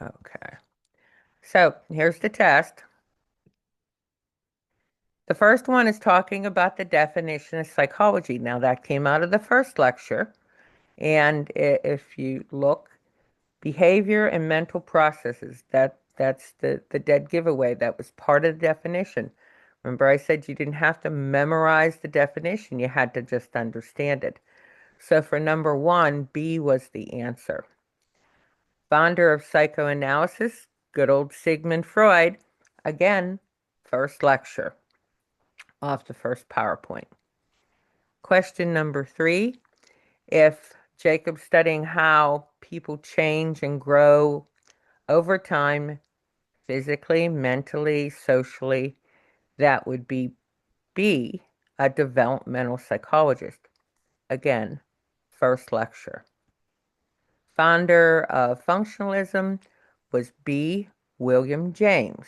Okay. So here's the test. The first one is talking about the definition of psychology. Now, that came out of the first lecture. And if you look, behavior and mental processes, that's the dead giveaway. That was part of the definition. Remember, I said you didn't have to memorize the definition, you had to just understand it. So for number one, B was the answer. Founder of psychoanalysis, good old Sigmund Freud. Again, first lecture off the first PowerPoint. Question number three, if Jacob's studying how people change and grow over time, physically, mentally, socially, that would be B, a developmental psychologist. Again, first lecture. Founder of functionalism was B, William James.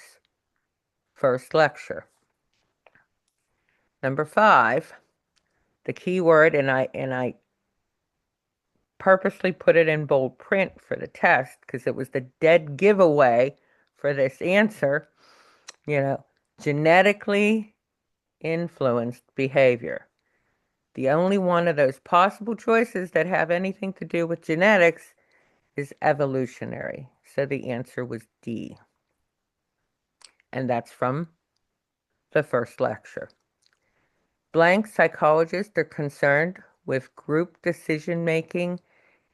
First lecture. Number five, the key word, and I purposely put it in bold print for the test because it was the dead giveaway for this answer, you know, genetically influenced behavior. The only one of those possible choices that have anything to do with genetics is evolutionary. So the answer was D. And that's from the first lecture. Blank psychologists are concerned with group decision making,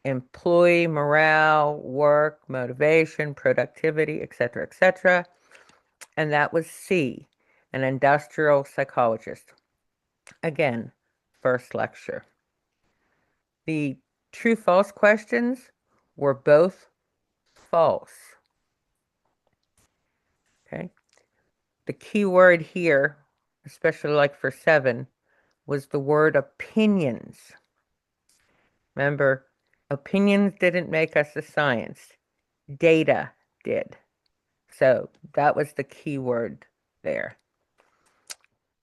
employee morale, work, motivation, productivity, etc., etc. And that was C, an industrial psychologist. Again, first lecture. The true-false questions were both false. Okay. The key word here, especially like for 7, was the word opinions. Remember, opinions didn't make us a science. Data did. So that was the key word there.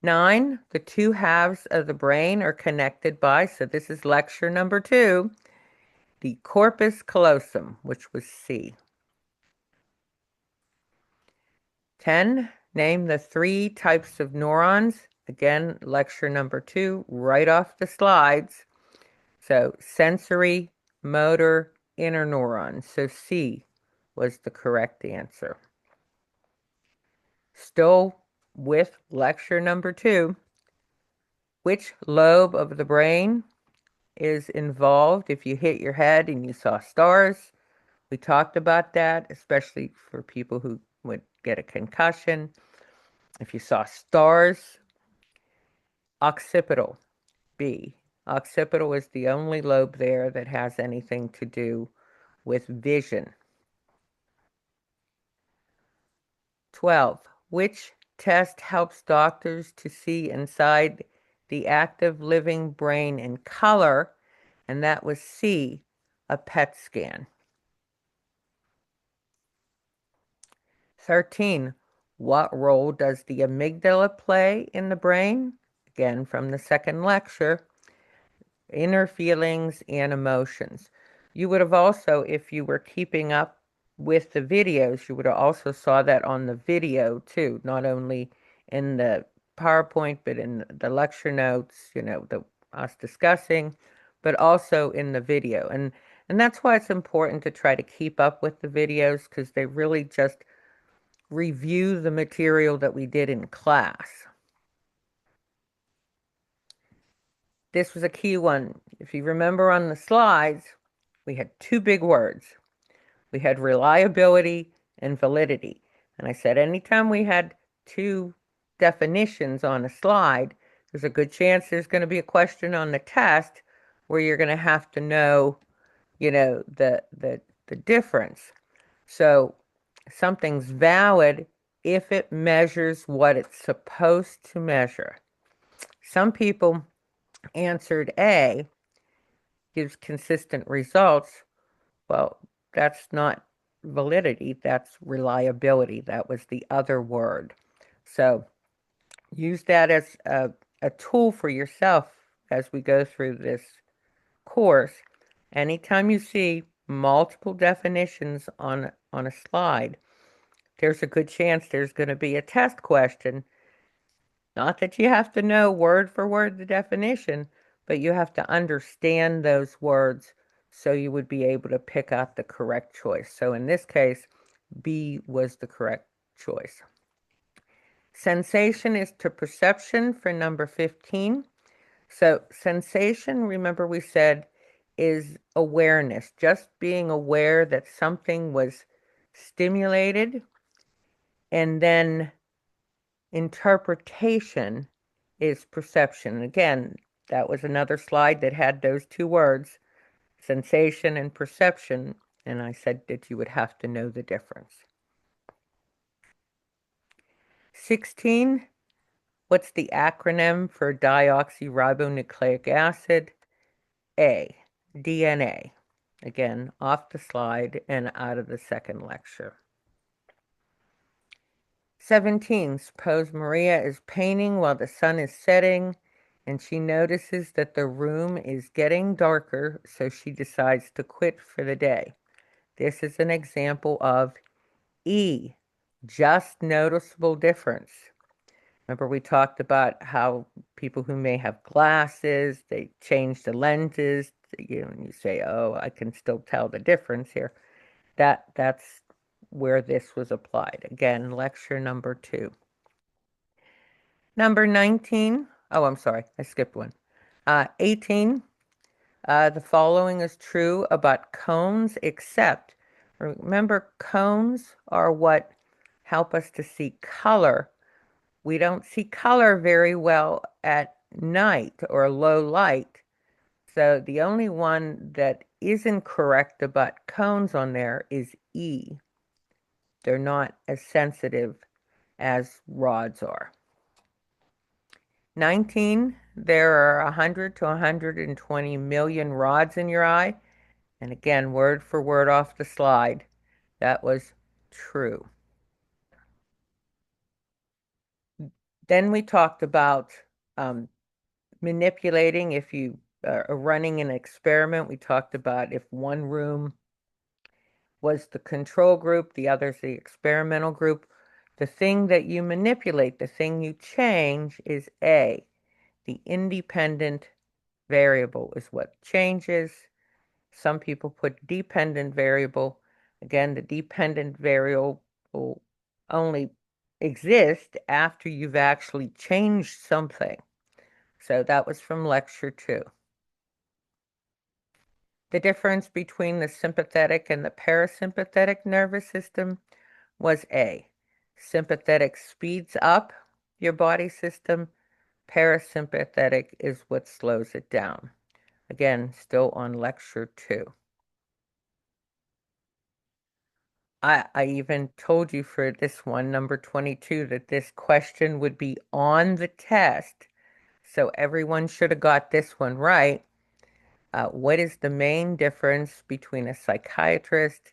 9, the two halves of the brain are connected by, so this is lecture number 2, the corpus callosum, which was C. 10, name the 3 types of neurons. Again, lecture number 2, right off the slides. So sensory, motor, interneurons. So C was the correct answer. Still with lecture number 2, which lobe of the brain is involved if you hit your head and you saw stars? We talked about that, especially for people who would get a concussion. If you saw stars, occipital, B. Occipital is the only lobe there that has anything to do with vision. 12. Which test helps doctors to see inside the active living brain in color? And that was C, a PET scan. 13. What role does the amygdala play in the brain? Again, from the second lecture, inner feelings and emotions. You would have also, if you were keeping up with the videos, you would have also saw that on the video too, not only in the PowerPoint, but in the lecture notes, us discussing, but also in the video. And that's why it's important to try to keep up with the videos because they really just review the material that we did in class. This was a key one. If you remember on the slides, we had 2 big words. We had reliability and validity. And I said anytime we had 2 definitions on a slide, there's a good chance there's going to be a question on the test where you're going to have to know, the difference. So something's valid if it measures what it's supposed to measure. Some people answered A, gives consistent results. Well, that's not validity, that's reliability. That was the other word. So use that as a tool for yourself as we go through this course. Anytime you see multiple definitions on a slide, there's a good chance there's going to be a test question. Not that you have to know word for word the definition, but you have to understand those words so you would be able to pick out the correct choice. So in this case, B was the correct choice. Sensation is to perception for number 15. So sensation, remember we said, is awareness, just being aware that something was stimulated, and then interpretation is perception. Again, that was another slide that had those two words, sensation and perception, and I said that you would have to know the difference. 16, what's the acronym for deoxyribonucleic acid? A, DNA. Again, off the slide and out of the second lecture. 17, suppose Maria is painting while the sun is setting and she notices that the room is getting darker, so she decides to quit for the day. This is an example of E, just noticeable difference. Remember we talked about how people who may have glasses, they change the lenses, you say, oh, I can still tell the difference here. That's where this was applied. Again, lecture number 2. Number 19, oh, I'm sorry, I skipped one. 18, the following is true about cones, except, remember, cones are what help us to see color. We don't see color very well at night or low light. So the only one that isn't correct about cones on there is E. They're not as sensitive as rods are. 19, there are 100 to 120 million rods in your eye. And again, word for word off the slide, that was true. Then we talked about manipulating. If you are running an experiment, we talked about if one room was the control group, the other's the experimental group. The thing that you manipulate, the thing you change is A. The independent variable is what changes. Some people put dependent variable. Again, the dependent variable will only exist after you've actually changed something. So that was from lecture 2. The difference between the sympathetic and the parasympathetic nervous system was A. Sympathetic speeds up your body system. Parasympathetic is what slows it down. Again, still on lecture 2. I even told you for this one, number 22, that this question would be on the test. So everyone should have got this one right. What is the main difference between a psychiatrist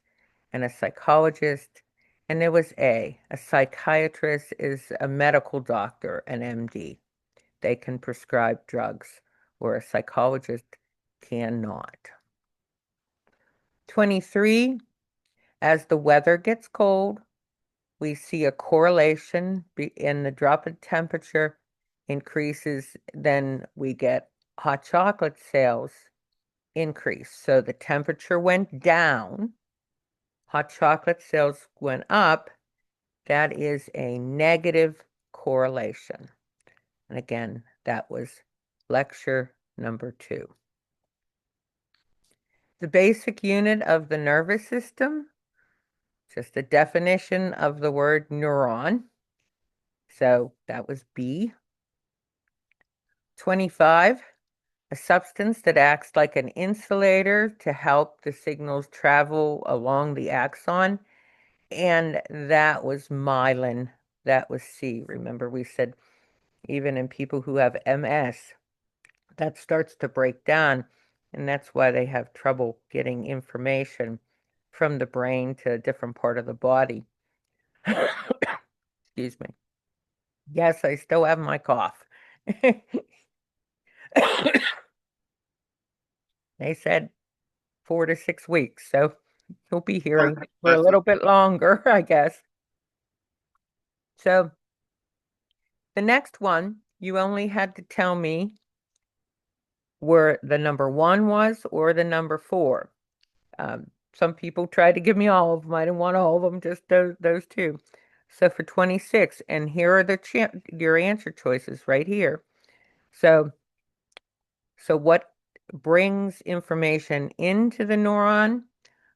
and a psychologist? And there was A. A psychiatrist is a medical doctor, an MD. They can prescribe drugs, where a psychologist cannot. 23, as the weather gets cold, we see a correlation in the drop in temperature increases, then we get hot chocolate sales increase. So the temperature went down, hot chocolate sales went up. That is a negative correlation. And again, that was lecture number 2. The basic unit of the nervous system, just a definition of the word neuron. So that was B. 25, a substance that acts like an insulator to help the signals travel along the axon. And that was myelin. That was C. Remember, we said even in people who have MS, that starts to break down, and that's why they have trouble getting information from the brain to a different part of the body. Excuse me. Yes, I still have my cough. They said 4 to 6 weeks. So you'll be hearing for a little bit longer, I guess. So the next one, you only had to tell me where the number 1 was or the number 4. Some people tried to give me all of them. I didn't want all of them, just those two. So for 26, and here are your answer choices right here. So what brings information into the neuron,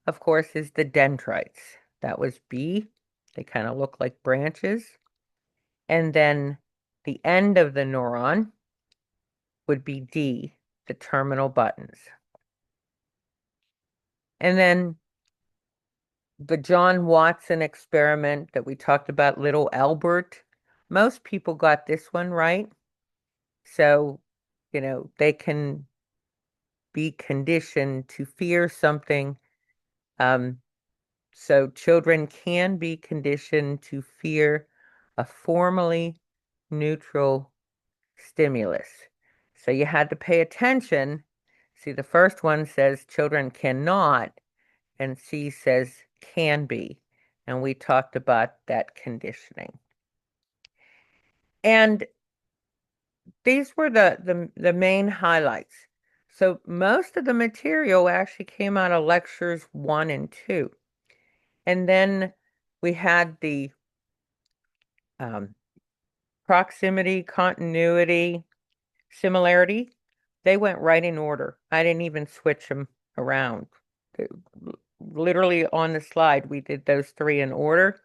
of course, is the dendrites. That was B. They kind of look like branches. And then the end of the neuron would be D, the terminal buttons. And then the John Watson experiment that we talked about, little Albert, most people got this one right. So, they can be conditioned to fear something. So children can be conditioned to fear a formally neutral stimulus. So you had to pay attention. See, the first one says children cannot, and C says can be. And we talked about that conditioning. And these were the main highlights. So most of the material actually came out of lectures 1 and 2. And then we had the um, proximity, continuity, similarity. They went right in order. I didn't even switch them around. Literally on the slide, we did those 3 in order.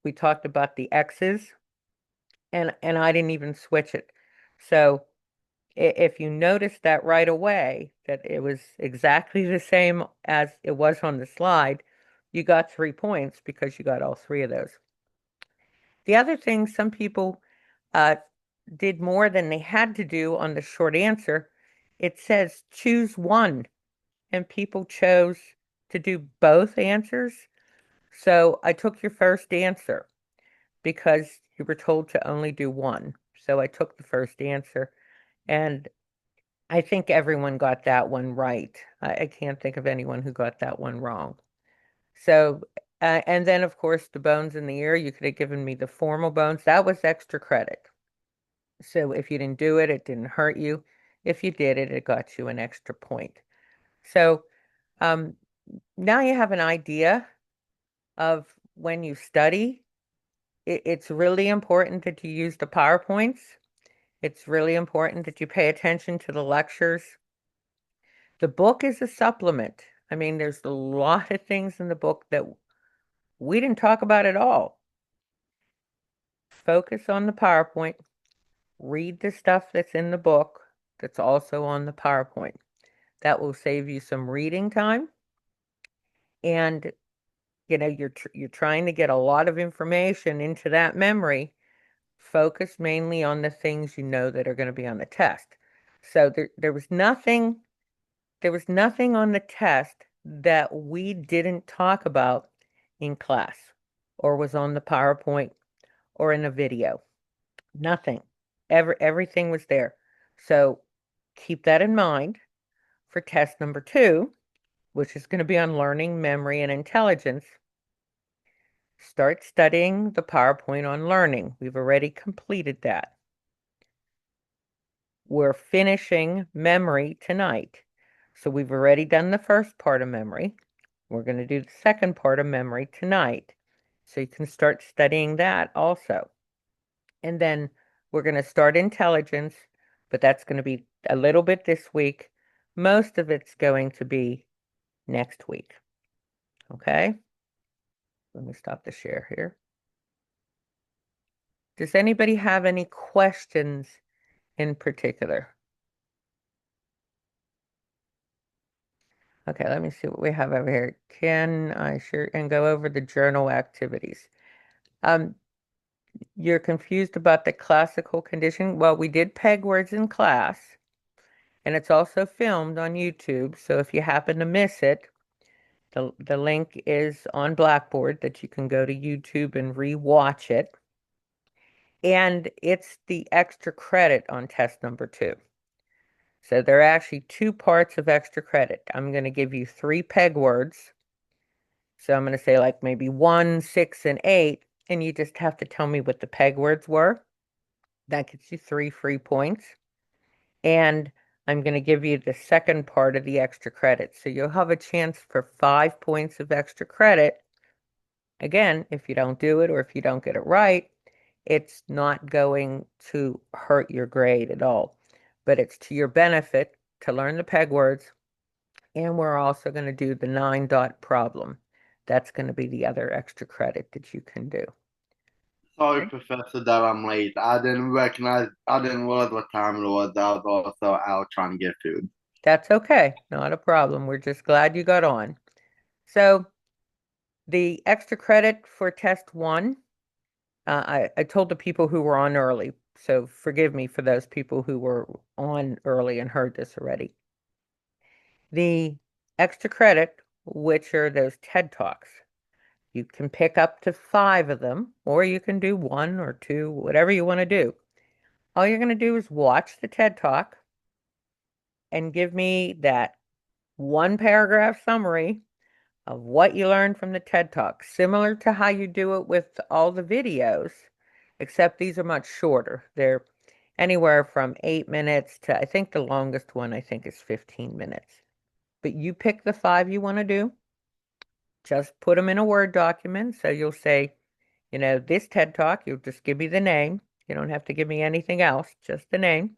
We talked about the X's, and I didn't even switch it. So if you notice that right away, that it was exactly the same as it was on the slide, you got 3 points because you got all 3 of those. The other thing, some people uh, did more than they had to do on the short answer. It says choose one, and people chose to do both answers. So I took your first answer because you were told to only do one. So I took the first answer, and I think everyone got that one right. I can't think of anyone who got that one wrong. So, and then of course the bones in the ear, you could have given me the formal bones. That was extra credit. So if you didn't do it, it didn't hurt you. If you did it, it got you an extra point. So um, now you have an idea of when you study. It's really important that you use the PowerPoints. It's really important that you pay attention to the lectures. The book is a supplement. I mean, there's a lot of things in the book that we didn't talk about at all. Focus on the PowerPoint. Read the stuff that's in the book that's also on the PowerPoint. That will save you some reading time. And you're trying to get a lot of information into that memory. Focus mainly on the things you know that are going to be on the test. So there was nothing on the test that we didn't talk about in class or was on the PowerPoint or in a video. Nothing. Everything was there. So keep that in mind for test number 2, which is going to be on learning, memory, and intelligence. Start studying the PowerPoint on learning. We've already completed that. We're finishing memory tonight. So we've already done the first part of memory. We're going to do the second part of memory tonight. So you can start studying that also. And then we're going to start intelligence, but that's going to be a little bit this week. Most of it's going to be next week. Okay? Let me stop the share here. Does anybody have any questions in particular? Okay, let me see what we have over here. Can I sure and go over the journal activities? You're confused about the classical condition. Well, we did peg words in class, and it's also filmed on YouTube. So if you happen to miss it, the link is on Blackboard that you can go to YouTube and re-watch it. And it's the extra credit on test number 2. So there are actually two parts of extra credit. I'm going to give you three peg words. So I'm going to say like maybe 1, 6, and 8, and you just have to tell me what the peg words were. That gets you 3 free points. And I'm going to give you the second part of the extra credit. So you'll have a chance for 5 points of extra credit. Again, if you don't do it or if you don't get it right, it's not going to hurt your grade at all. But it's to your benefit to learn the peg words. And we're also going to do the 9-dot problem. That's going to be the other extra credit that you can do. Sorry, Okay? Professor, that I'm late. I didn't realize what time it was. I was also out trying to get food. That's okay. Not a problem. We're just glad you got on. So the extra credit for test one, I told the people who were on early, so forgive me for those people who were on early and heard this already. The extra credit, which are those TED Talks, you can pick up to 5 of them, or you can do 1 or 2, whatever you want to do. All you're going to do is watch the TED Talk and give me that one paragraph summary of what you learned from the TED Talk, similar to how you do it with all the videos, except these are much shorter. They're anywhere from 8 minutes to, I think the longest one I think is 15 minutes. But you pick the 5 you want to do, just put them in a Word document. So you'll say, this TED Talk, you'll just give me the name. You don't have to give me anything else, just the name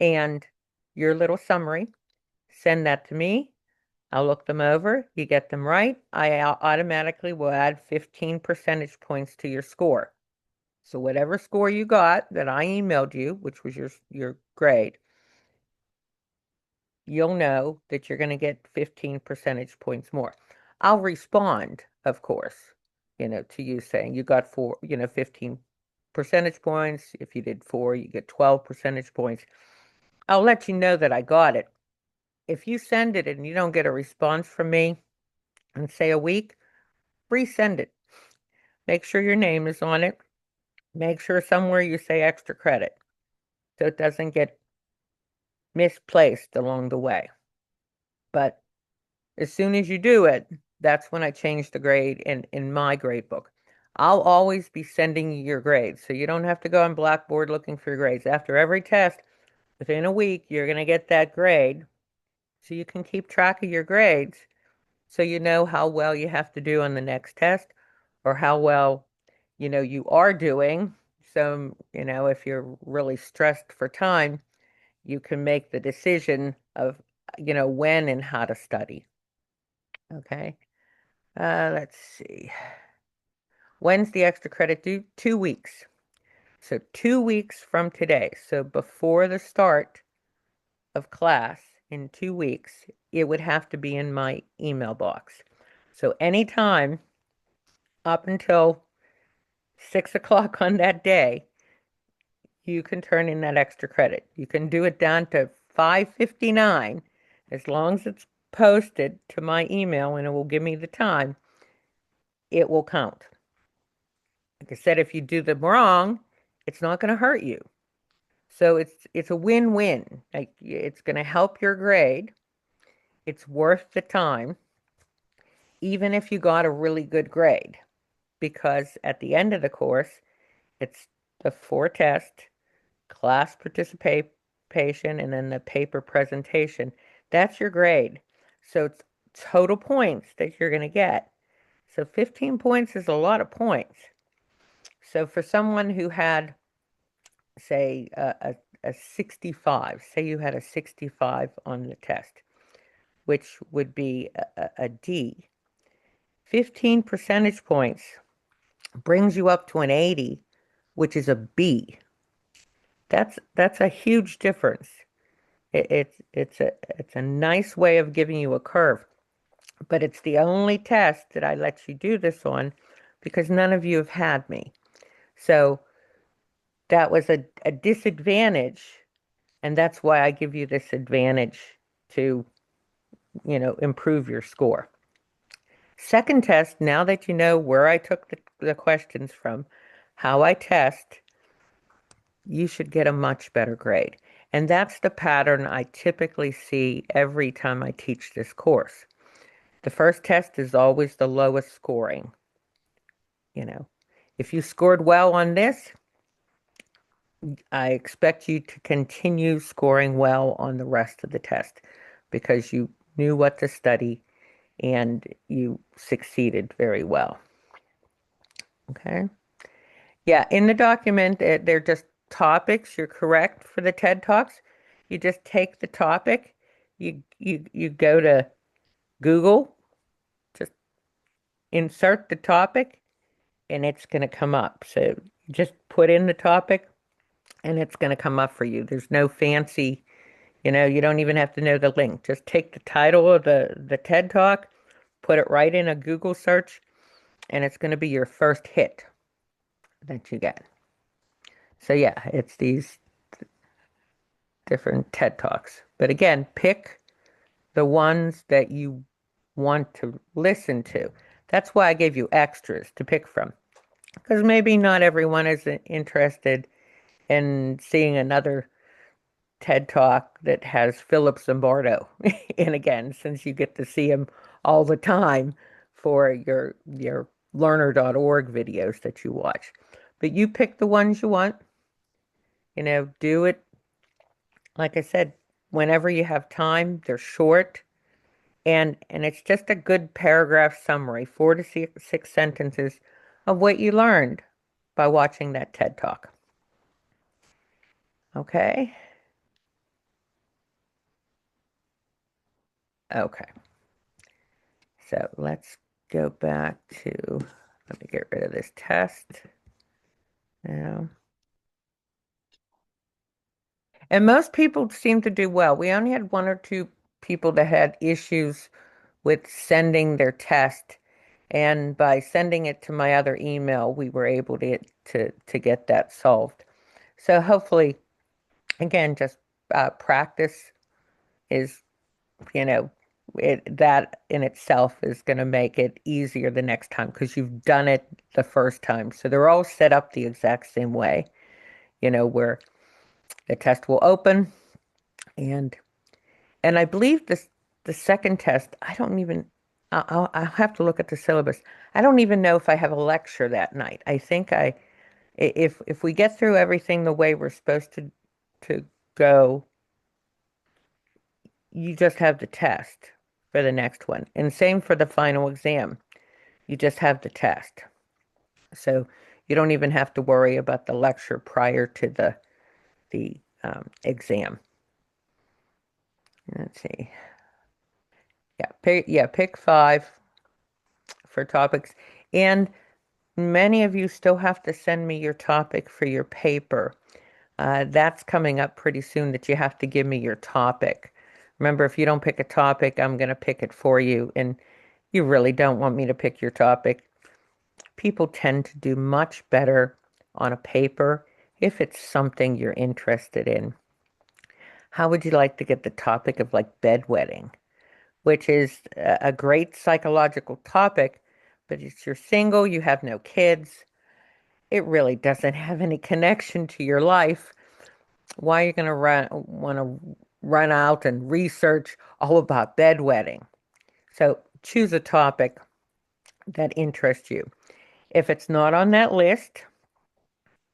and your little summary. Send that to me. I'll look them over. You get them right, I automatically will add 15 percentage points to your score. So whatever score you got that I emailed you, which was your grade, you'll know that you're going to get 15 percentage points more. I'll respond, of course, to you saying you got 15 percentage points. If you did 4, you get 12 percentage points. I'll let you know that I got it. If you send it and you don't get a response from me in, say, a week, resend it. Make sure your name is on it. Make sure somewhere you say extra credit so it doesn't get misplaced along the way. But as soon as you do it, that's when I change the grade in my grade book. I'll always be sending you your grades, so you don't have to go on Blackboard looking for your grades. After every test, within a week, you're going to get that grade so you can keep track of your grades so you know how well you have to do on the next test or how well, you are doing. So, if you're really stressed for time, you can make the decision of, when and how to study. Okay. Let's see. When's the extra credit due? 2 weeks. So 2 weeks from today. So before the start of class in 2 weeks, it would have to be in my email box. So anytime up until 6 o'clock on that day, you can turn in that extra credit. You can do it down to 5:59 as long as it's posted to my email and it will give me the time, it will count. Like I said, if you do them wrong, it's not going to hurt you. So it's a win-win. Like it's going to help your grade. It's worth the time, even if you got a really good grade, because at the end of the course, it's the 4 tests, class participation, and then the paper presentation. That's your grade. So it's total points that you're going to get. So 15 points is a lot of points. So for someone who had, say, a 65, say you had a 65 on the test, which would be a D, 15 percentage points brings you up to an 80, which is a B. That's a huge difference. It's a nice way of giving you a curve, but it's the only test that I let you do this on because none of you have had me. So that was a disadvantage, and that's why I give you this advantage to, improve your score. Second test, now that you know where I took the questions from, how I test, you should get a much better grade. And that's the pattern I typically see every time I teach this course. The first test is always the lowest scoring. You know, if you scored well on this, I expect you to continue scoring well on the rest of the test because you knew what to study and you succeeded very well. Okay. Yeah, in the document, they're just topics. You're correct for the TED Talks. You just take the topic, you go to Google, just insert the topic, and it's going to come up. So you just put in the topic, and it's going to come up for you. There's no fancy, you don't even have to know the link. Just take the title of the TED Talk, put it right in a Google search, and it's going to be your first hit that you get. So yeah, it's these different TED Talks. But again, pick the ones that you want to listen to. That's why I gave you extras to pick from. Because maybe not everyone is interested in seeing another TED Talk that has Philip Zimbardo. And again, since you get to see him all the time for your learner.org videos that you watch. But you pick the ones you want, do it, like I said, whenever you have time. They're short, and it's just a good paragraph summary, 4 to 6 sentences of what you learned by watching that TED Talk. Okay? Okay. So let's go back to, let me get rid of this test now. And most people seem to do well. We only had 1 or 2 people that had issues with sending their test. And by sending it to my other email, we were able to get that solved. So hopefully, again, just practice is, that in itself is going to make it easier the next time because you've done it the first time. So they're all set up the exact same way, where the test will open and I believe the second test, I don't even, I'll have to look at the syllabus. I don't even know if I have a lecture that night. I think if we get through everything the way we're supposed to go, you just have the test for the next one. And same for the final exam. You just have the test. So you don't even have to worry about the lecture prior to the exam. Let's see. Pick 5 for topics. And many of you still have to send me your topic for your paper. That's coming up pretty soon that you have to give me your topic. Remember, if you don't pick a topic, I'm going to pick it for you. And you really don't want me to pick your topic. People tend to do much better on a paper if it's something you're interested in. How would you like to get the topic of like bedwetting, which is a great psychological topic, but if you're single, you have no kids, it really doesn't have any connection to your life. Why are you going to want to run out and research all about bedwetting? So choose a topic that interests you. If it's not on that list,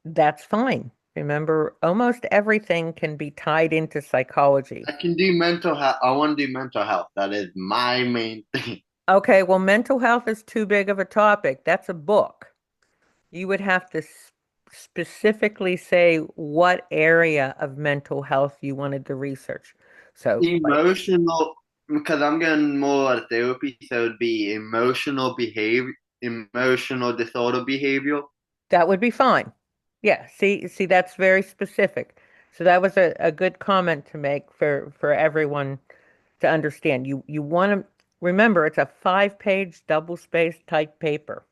that's fine. Remember, almost everything can be tied into psychology. I can do mental health. I want to do mental health. That is my main thing. Okay, well, mental health is too big of a topic. That's a book. You would have to specifically say what area of mental health you wanted to research. So, like, Emotional, because I'm going more at therapy, so it'd be emotional disorder behavior. that would be fine. Yeah, see, that's very specific. So that was a good comment to make for everyone to understand. You want to remember it's a 5-page double-spaced type paper.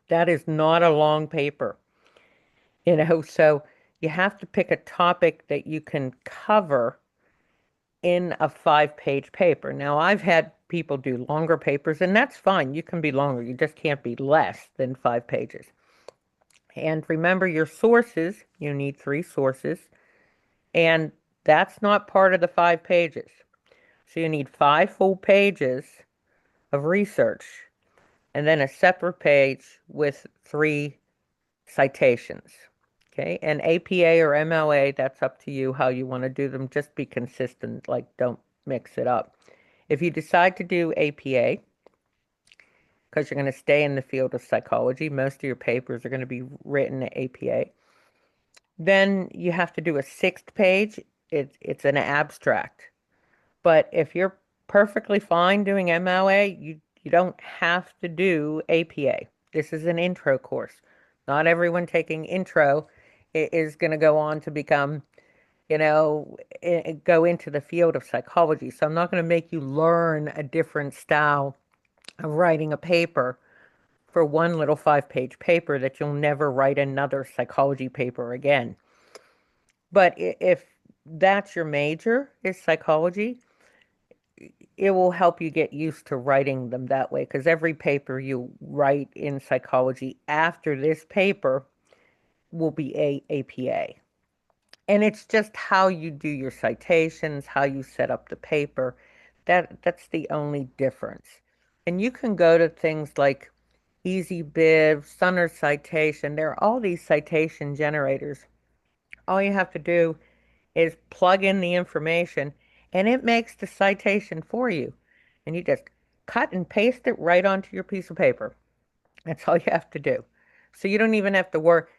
That is not a long paper, so you have to pick a topic that you can cover in a 5-page paper. Now, I've had people do longer papers, and that's fine. You can be longer. You just can't be less than 5 pages. And remember your sources. You need 3 sources. And That's not part of the 5 pages. So you need 5 full pages of research and then a separate page with 3 citations. Okay, and APA or MLA, that's up to you how you want to do them. Just be consistent, like don't mix it up. If you decide to do APA, because you're going to stay in the field of psychology, most of your papers are going to be written at APA, then you have to do a 6th page. It's an abstract. But if you're perfectly fine doing MLA, you don't have to do APA. This is an intro course. Not everyone taking intro is going to go on to become, go into the field of psychology. So I'm not going to make you learn a different style of writing a paper for one little 5 page paper that you'll never write another psychology paper again. But if that's your major is psychology, it will help you get used to writing them that way because every paper you write in psychology after this paper will be a APA. And it's just how you do your citations, how you set up the paper. That's the only difference. And you can go to things like EasyBib, Sunner Citation. There are all these citation generators. All you have to do is plug in the information and it makes the citation for you. And you just cut and paste it right onto your piece of paper. That's all you have to do. So you don't even have to work.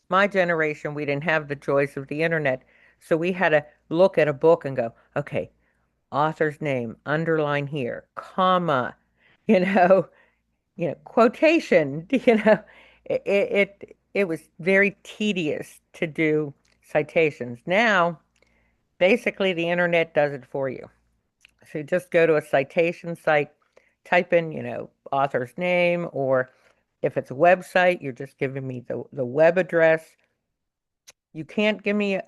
My generation, we didn't have the joys of the internet. So we had to look at a book and go, okay, author's name, underline here, comma, you know, quotation, it was very tedious to do citations. Now, basically, the internet does it for you. So you just go to a citation site, type in, author's name, or if it's a website, you're just giving me the web address. You can't give me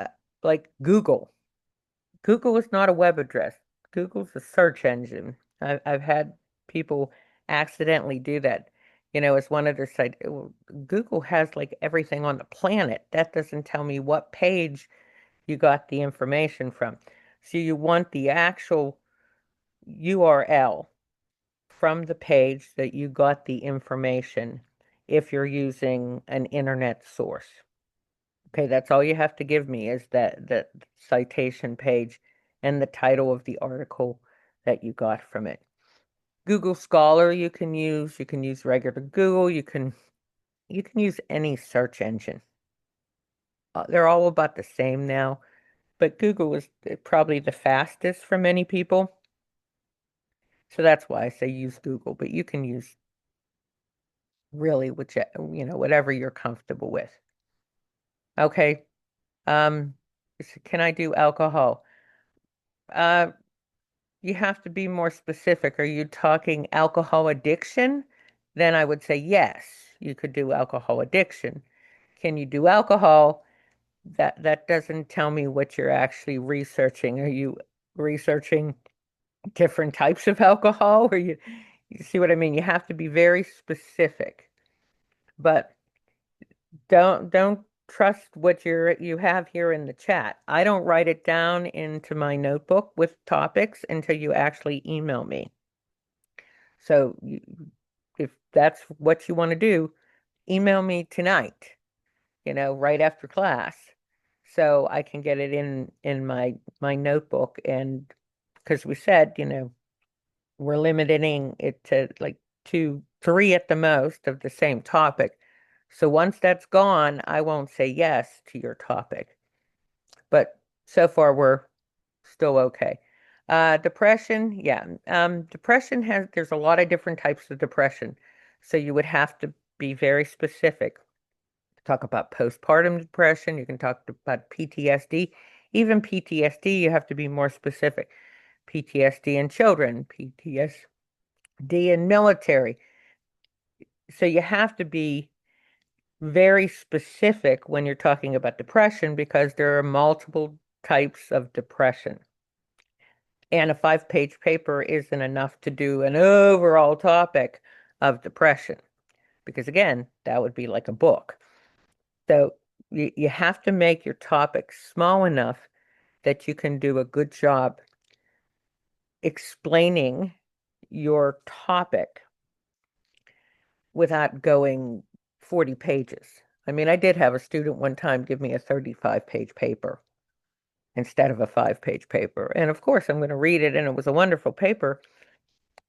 like Google. Google is not a web address. Google's a search engine. I've had people accidentally do that. As one of their sites. Google has like everything on the planet. That doesn't tell me what page you got the information from. So you want the actual URL from the page that you got the information if you're using an internet source. Okay, that's all you have to give me is that citation page and the title of the article that you got from it. Google Scholar you can use regular Google, you can use any search engine. They're all about the same now, but Google is probably the fastest for many people. So that's why I say use Google, but you can use really whatever you're comfortable with. Okay. Um, can I do alcohol? Uh, you have to be more specific. Are you talking alcohol addiction? Then I would say yes, you could do alcohol addiction. Can you do alcohol? That doesn't tell me what you're actually researching. Are you researching different types of alcohol? Or you see what I mean? You have to be very specific. But don't trust what you have here in the chat. I don't write it down into my notebook with topics until you actually email me. So if that's what you want to do, email me tonight, right after class, so I can get it in my notebook. And because we said, we're limiting it to like 2, 3 at the most of the same topic. So once that's gone, I won't say yes to your topic. But so far we're still okay. Depression, yeah. Depression there's a lot of different types of depression. So you would have to be very specific. Talk about postpartum depression, you can talk about PTSD. Even PTSD, you have to be more specific. PTSD in children, PTSD in military. So you have to be very specific when you're talking about depression because there are multiple types of depression. And a 5 page paper isn't enough to do an overall topic of depression because, again, that would be like a book. So you have to make your topic small enough that you can do a good job explaining your topic without going 40 pages. I mean, I did have a student one time give me a 35-page paper instead of a 5-page paper. And of course, I'm going to read it, and it was a wonderful paper,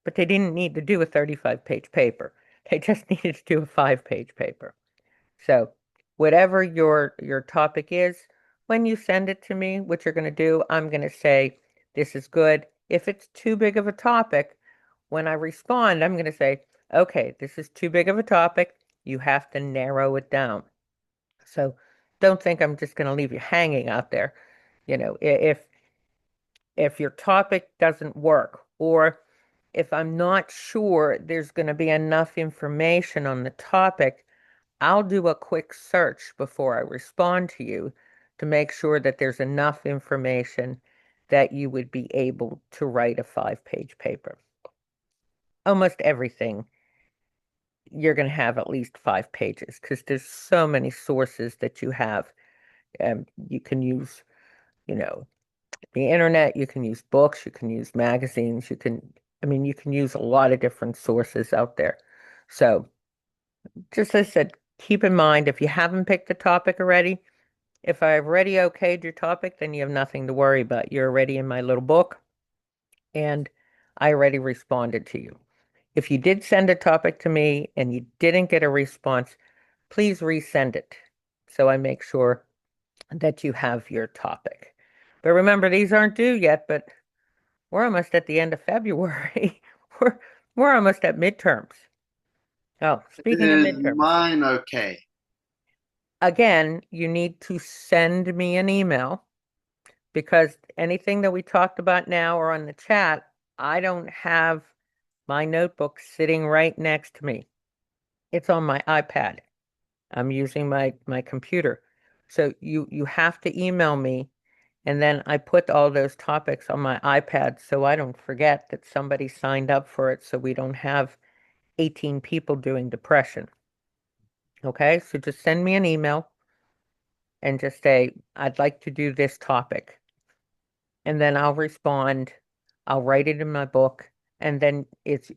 but they didn't need to do a 35-page paper. They just needed to do a 5-page paper. So, whatever your topic is, when you send it to me, what you're going to do, I'm going to say, this is good. If it's too big of a topic, when I respond, I'm going to say, okay, this is too big of a topic. You have to narrow it down. So don't think I'm just going to leave you hanging out there. You know, if your topic doesn't work, or if I'm not sure there's going to be enough information on the topic, I'll do a quick search before I respond to you to make sure that there's enough information that you would be able to write a 5-page paper. Almost everything you're going to have at least 5 pages because there's so many sources that you have. You can use, you know, the internet, you can use books, you can use magazines, I mean, you can use a lot of different sources out there. So, just as I said, keep in mind if you haven't picked the topic already, if I've already okayed your topic, then you have nothing to worry about. You're already in my little book, and I already responded to you. If you did send a topic to me and you didn't get a response, please resend it so I make sure that you have your topic. But remember, these aren't due yet, but we're almost at the end of February. We're we're almost at midterms. Oh, speaking of Is midterms, mine okay? again, you need to send me an email because anything that we talked about now or on the chat, I don't have my notebook sitting right next to me. It's on my iPad. I'm using my computer. So you have to email me, and then I put all those topics on my iPad so I don't forget that somebody signed up for it so we don't have 18 people doing depression. Okay? So just send me an email and just say, I'd like to do this topic. And then I'll respond. I'll write it in my book, and then it's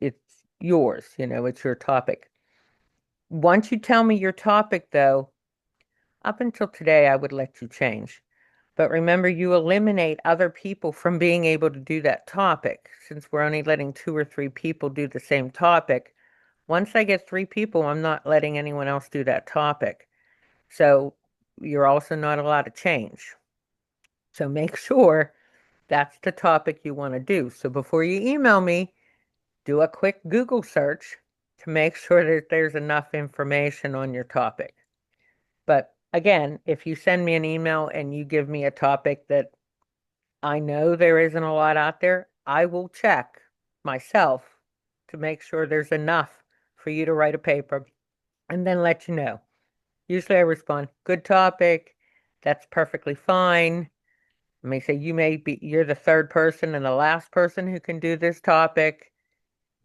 yours, it's your topic. Once you tell me your topic, though, up until today, I would let you change. But remember, you eliminate other people from being able to do that topic. Since we're only letting 2 or 3 people do the same topic, once I get 3 people, I'm not letting anyone else do that topic. So you're also not allowed to change. So make sure that's the topic you want to do. So before you email me, do a quick Google search to make sure that there's enough information on your topic. But again, if you send me an email and you give me a topic that I know there isn't a lot out there, I will check myself to make sure there's enough for you to write a paper and then let you know. Usually I respond, good topic. That's perfectly fine. I may say you're the third person and the last person who can do this topic,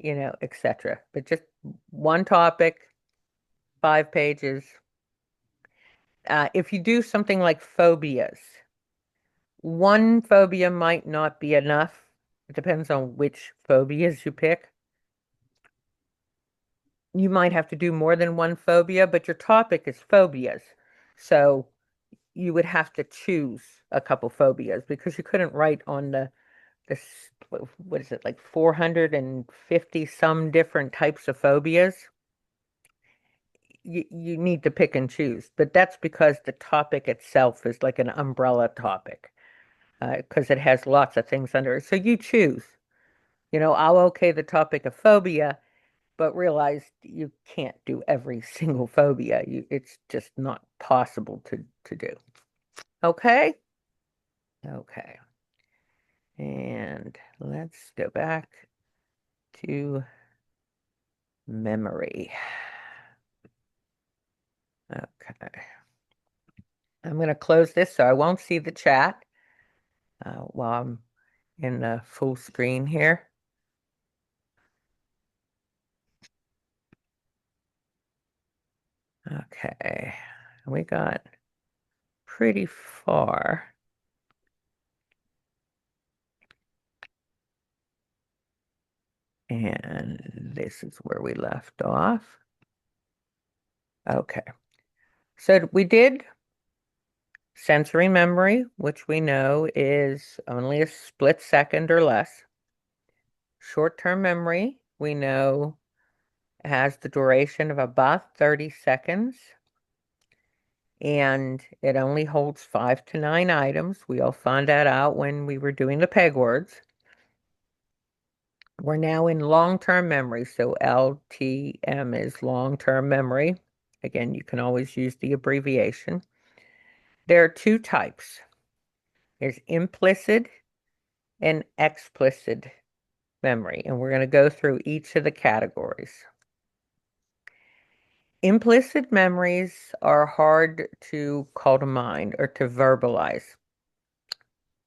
etc. But just one topic, 5 pages. If you do something like phobias, one phobia might not be enough. It depends on which phobias you pick. You might have to do more than one phobia, but your topic is phobias. So you would have to choose a couple phobias because you couldn't write on this, what is it, like 450 some different types of phobias. You need to pick and choose, but that's because the topic itself is like an umbrella topic, because it has lots of things under it. So you choose. I'll okay the topic of phobia, but realize you can't do every single phobia. It's just not possible to do. Okay? Okay. And let's go back to memory. Okay. I'm going to close this so I won't see the chat while I'm in the full screen here. Okay. We got pretty far. And this is where we left off. Okay. So we did sensory memory, which we know is only a split second or less. Short-term memory, we know has the duration of about 30 seconds, and it only holds 5 to 9 items. We all found that out when we were doing the peg words. We're now in long-term memory, so LTM is long-term memory. Again, you can always use the abbreviation. There are two types. There's implicit and explicit memory, and we're going to go through each of the categories. Implicit memories are hard to call to mind or to verbalize.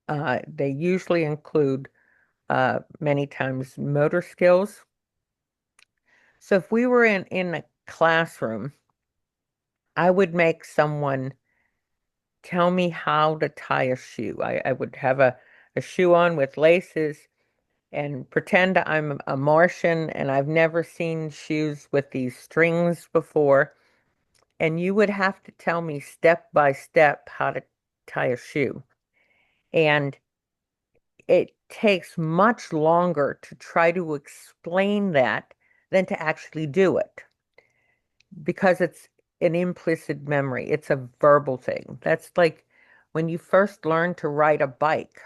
They usually include many times motor skills. So if we were in a classroom, I would make someone tell me how to tie a shoe. I would have a shoe on with laces and pretend I'm a Martian and I've never seen shoes with these strings before. And you would have to tell me step by step how to tie a shoe. And it takes much longer to try to explain that than to actually do it because it's an implicit memory. It's a verbal thing. That's like when you first learn to ride a bike.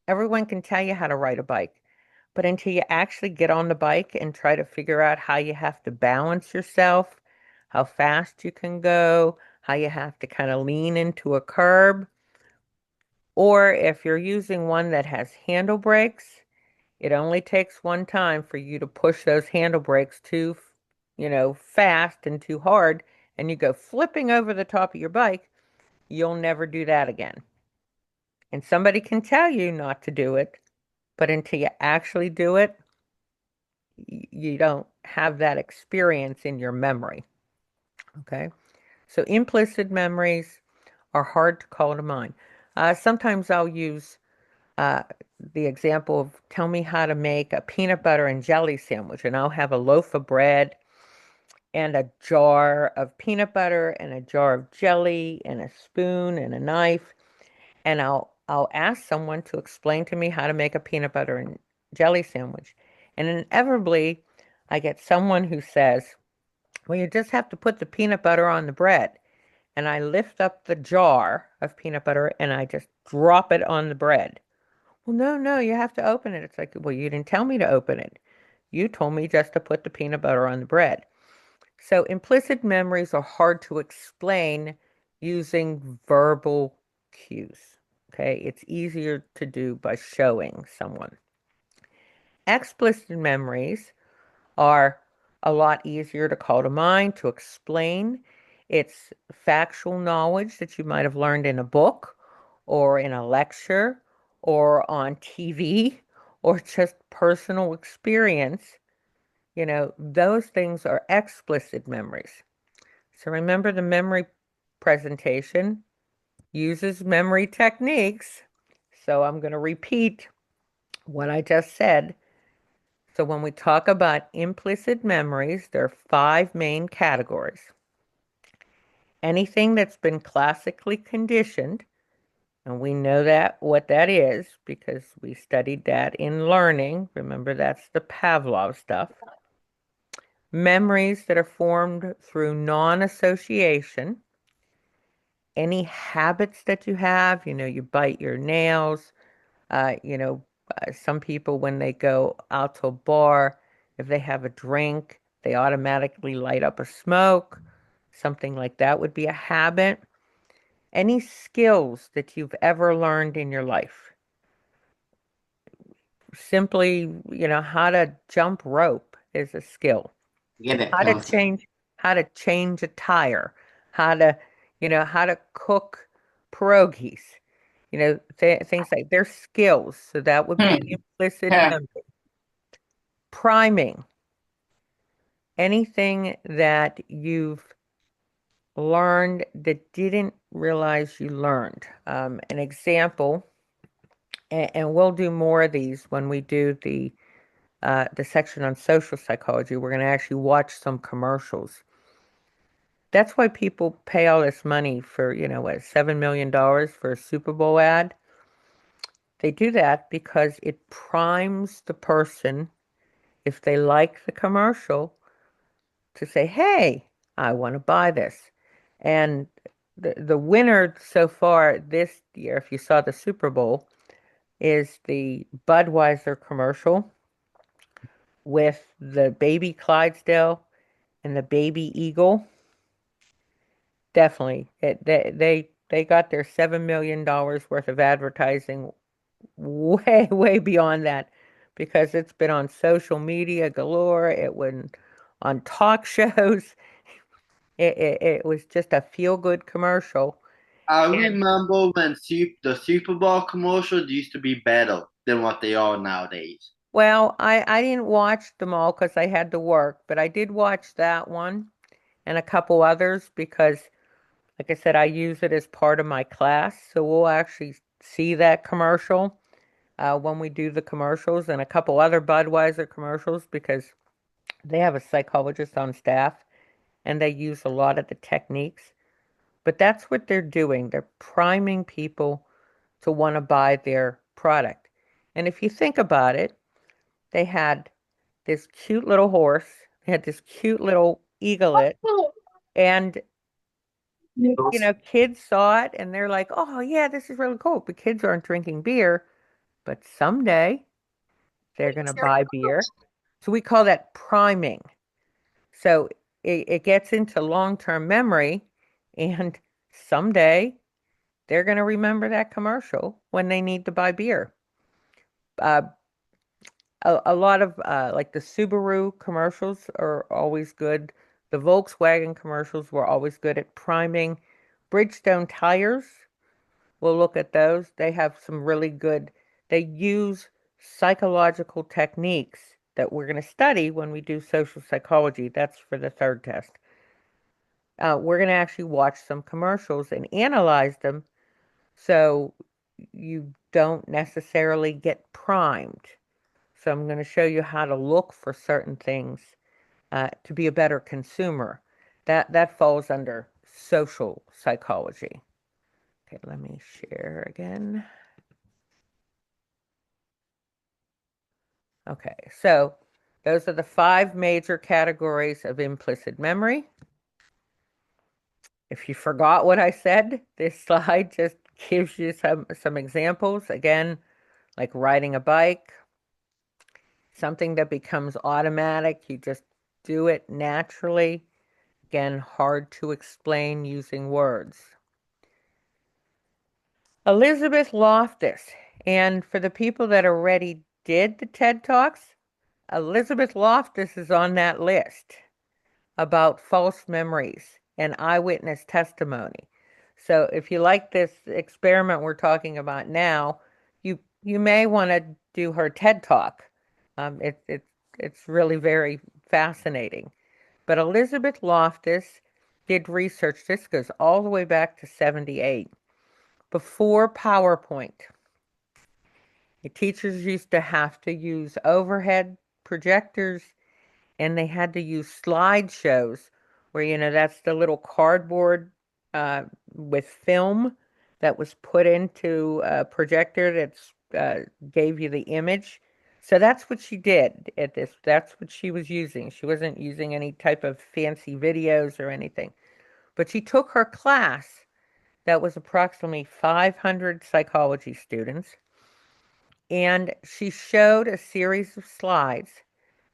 Everyone can tell you how to ride a bike, but until you actually get on the bike and try to figure out how you have to balance yourself, how fast you can go, how you have to kind of lean into a curb, or if you're using one that has handle brakes, it only takes one time for you to push those handle brakes too, fast and too hard, and you go flipping over the top of your bike, you'll never do that again. And somebody can tell you not to do it, but until you actually do it, you don't have that experience in your memory. Okay. So implicit memories are hard to call to mind. Sometimes I'll use uh, the example of tell me how to make a peanut butter and jelly sandwich, and I'll have a loaf of bread and a jar of peanut butter and a jar of jelly and a spoon and a knife, and I'll ask someone to explain to me how to make a peanut butter and jelly sandwich. And inevitably, I get someone who says, "Well, you just have to put the peanut butter on the bread." And I lift up the jar of peanut butter and I just drop it on the bread. Well, no, no, you have to open it. It's like, well, you didn't tell me to open it. You told me just to put the peanut butter on the bread. So implicit memories are hard to explain using verbal cues. Okay, it's easier to do by showing someone. Explicit memories are a lot easier to call to mind, to explain. It's factual knowledge that you might have learned in a book or in a lecture or on TV or just personal experience. Those things are explicit memories. So remember the memory presentation uses memory techniques. So I'm going to repeat what I just said. So when we talk about implicit memories, there are 5 main categories. Anything that's been classically conditioned, and we know that what that is because we studied that in learning. Remember, that's the Pavlov stuff. Memories that are formed through non-association. Any habits that you have, you bite your nails, some people, when they go out to a bar, if they have a drink, they automatically light up a smoke. Something like that would be a habit. Any skills that you've ever learned in your life. Simply, how to jump rope is a skill. Get it, How to Kelsey. change a tire. How to, how to cook pierogies. Things like they're skills. So that would be implicit Yeah. memory. Priming, anything that you've learned that didn't realize you learned. An example, and we'll do more of these when we do the the section on social psychology. We're going to actually watch some commercials. That's why people pay all this money for, what, $7 million for a Super Bowl ad. They do that because it primes the person, if they like the commercial, to say, hey, I want to buy this. And the winner so far this year, if you saw the Super Bowl, is the Budweiser commercial with the baby Clydesdale and the baby eagle. Definitely, they got their $7 million worth of advertising way way beyond that because it's been on social media galore. It went on talk shows. It was just a feel good commercial. I And remember when the Super Bowl commercials used to be better than what they are nowadays. well, I didn't watch them all because I had to work, but I did watch that one and a couple others because, like I said, I use it as part of my class. So we'll actually see that commercial when we do the commercials and a couple other Budweiser commercials because they have a psychologist on staff and they use a lot of the techniques. But that's what they're doing. They're priming people to want to buy their product. And if you think about it, they had this cute little horse, they had this cute little eaglet, and kids saw it and they're like, "Oh yeah, this is really cool." But kids aren't drinking beer, but someday they're going to buy beer. So we call that priming. So it gets into long-term memory, and someday they're going to remember that commercial when they need to buy beer. Uh, a lot of like the Subaru commercials are always good. The Volkswagen commercials were always good at priming. Bridgestone tires, we'll look at those. They have some really good, they use psychological techniques that we're going to study when we do social psychology. That's for the third test. We're going to actually watch some commercials and analyze them so you don't necessarily get primed. So I'm going to show you how to look for certain things to be a better consumer. That falls under social psychology. Okay, let me share again. Okay, so those are the 5 major categories of implicit memory. If you forgot what I said, this slide just gives you some examples. Again, like riding a bike, something that becomes automatic, you just do it naturally. Again, hard to explain using words. Elizabeth Loftus, and for the people that already did the TED Talks, Elizabeth Loftus is on that list about false memories and eyewitness testimony. So if you like this experiment we're talking about now, you may want to do her TED Talk. It's really very fascinating. But Elizabeth Loftus did research. This goes all the way back to 78, before PowerPoint. The teachers used to have to use overhead projectors and they had to use slideshows where, that's the little cardboard with film that was put into a projector that gave you the image. So that's what she did at this. That's what she was using. She wasn't using any type of fancy videos or anything. But she took her class that was approximately 500 psychology students, and she showed a series of slides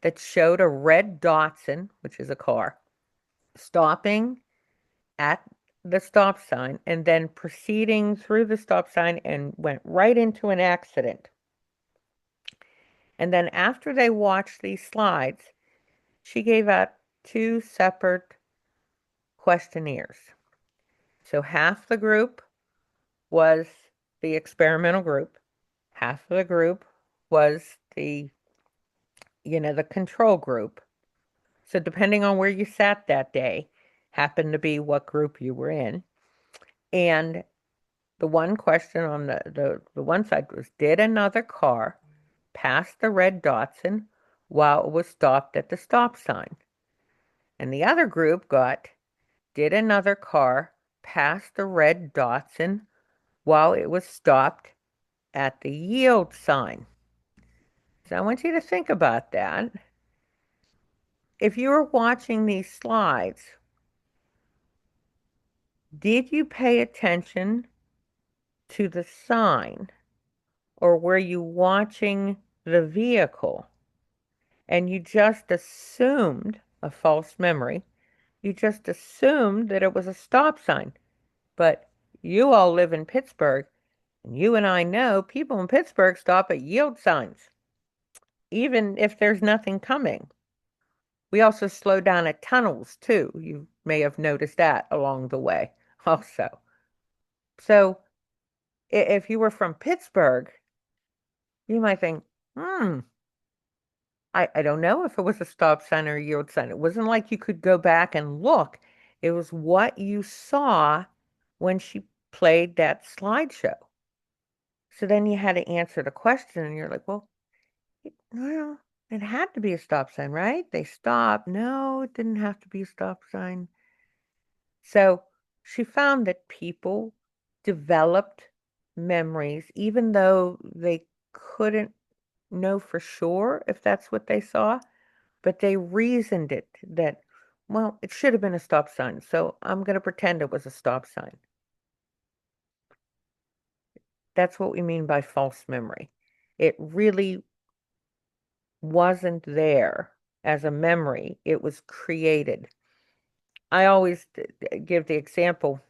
that showed a red Datsun, which is a car, stopping at the stop sign and then proceeding through the stop sign and went right into an accident. And then after they watched these slides, she gave out 2 separate questionnaires. So half the group was the experimental group, half of the group was the control group. So depending on where you sat that day, happened to be what group you were in. And the one question on the one side was, did another car pass the red Datsun while it was stopped at the stop sign. And the other group got, did another car pass the red Datsun while it was stopped at the yield sign? So I want you to think about that. If you were watching these slides, did you pay attention to the sign, or were you watching the vehicle and you just assumed a false memory? You just assumed that it was a stop sign. But you all live in Pittsburgh, and you and I know people in Pittsburgh stop at yield signs, even if there's nothing coming. We also slow down at tunnels too. You may have noticed that along the way also. So if you were from Pittsburgh, you might think, I don't know if it was a stop sign or a yield sign. It wasn't like you could go back and look. It was what you saw when she played that slideshow. So then you had to answer the question, and you're like, well, it had to be a stop sign, right? They stopped. No, it didn't have to be a stop sign. So she found that people developed memories, even though they couldn't know for sure if that's what they saw, but they reasoned it that, well, it should have been a stop sign, so I'm going to pretend it was a stop sign. That's what we mean by false memory. It really wasn't there as a memory, it was created. I always give the example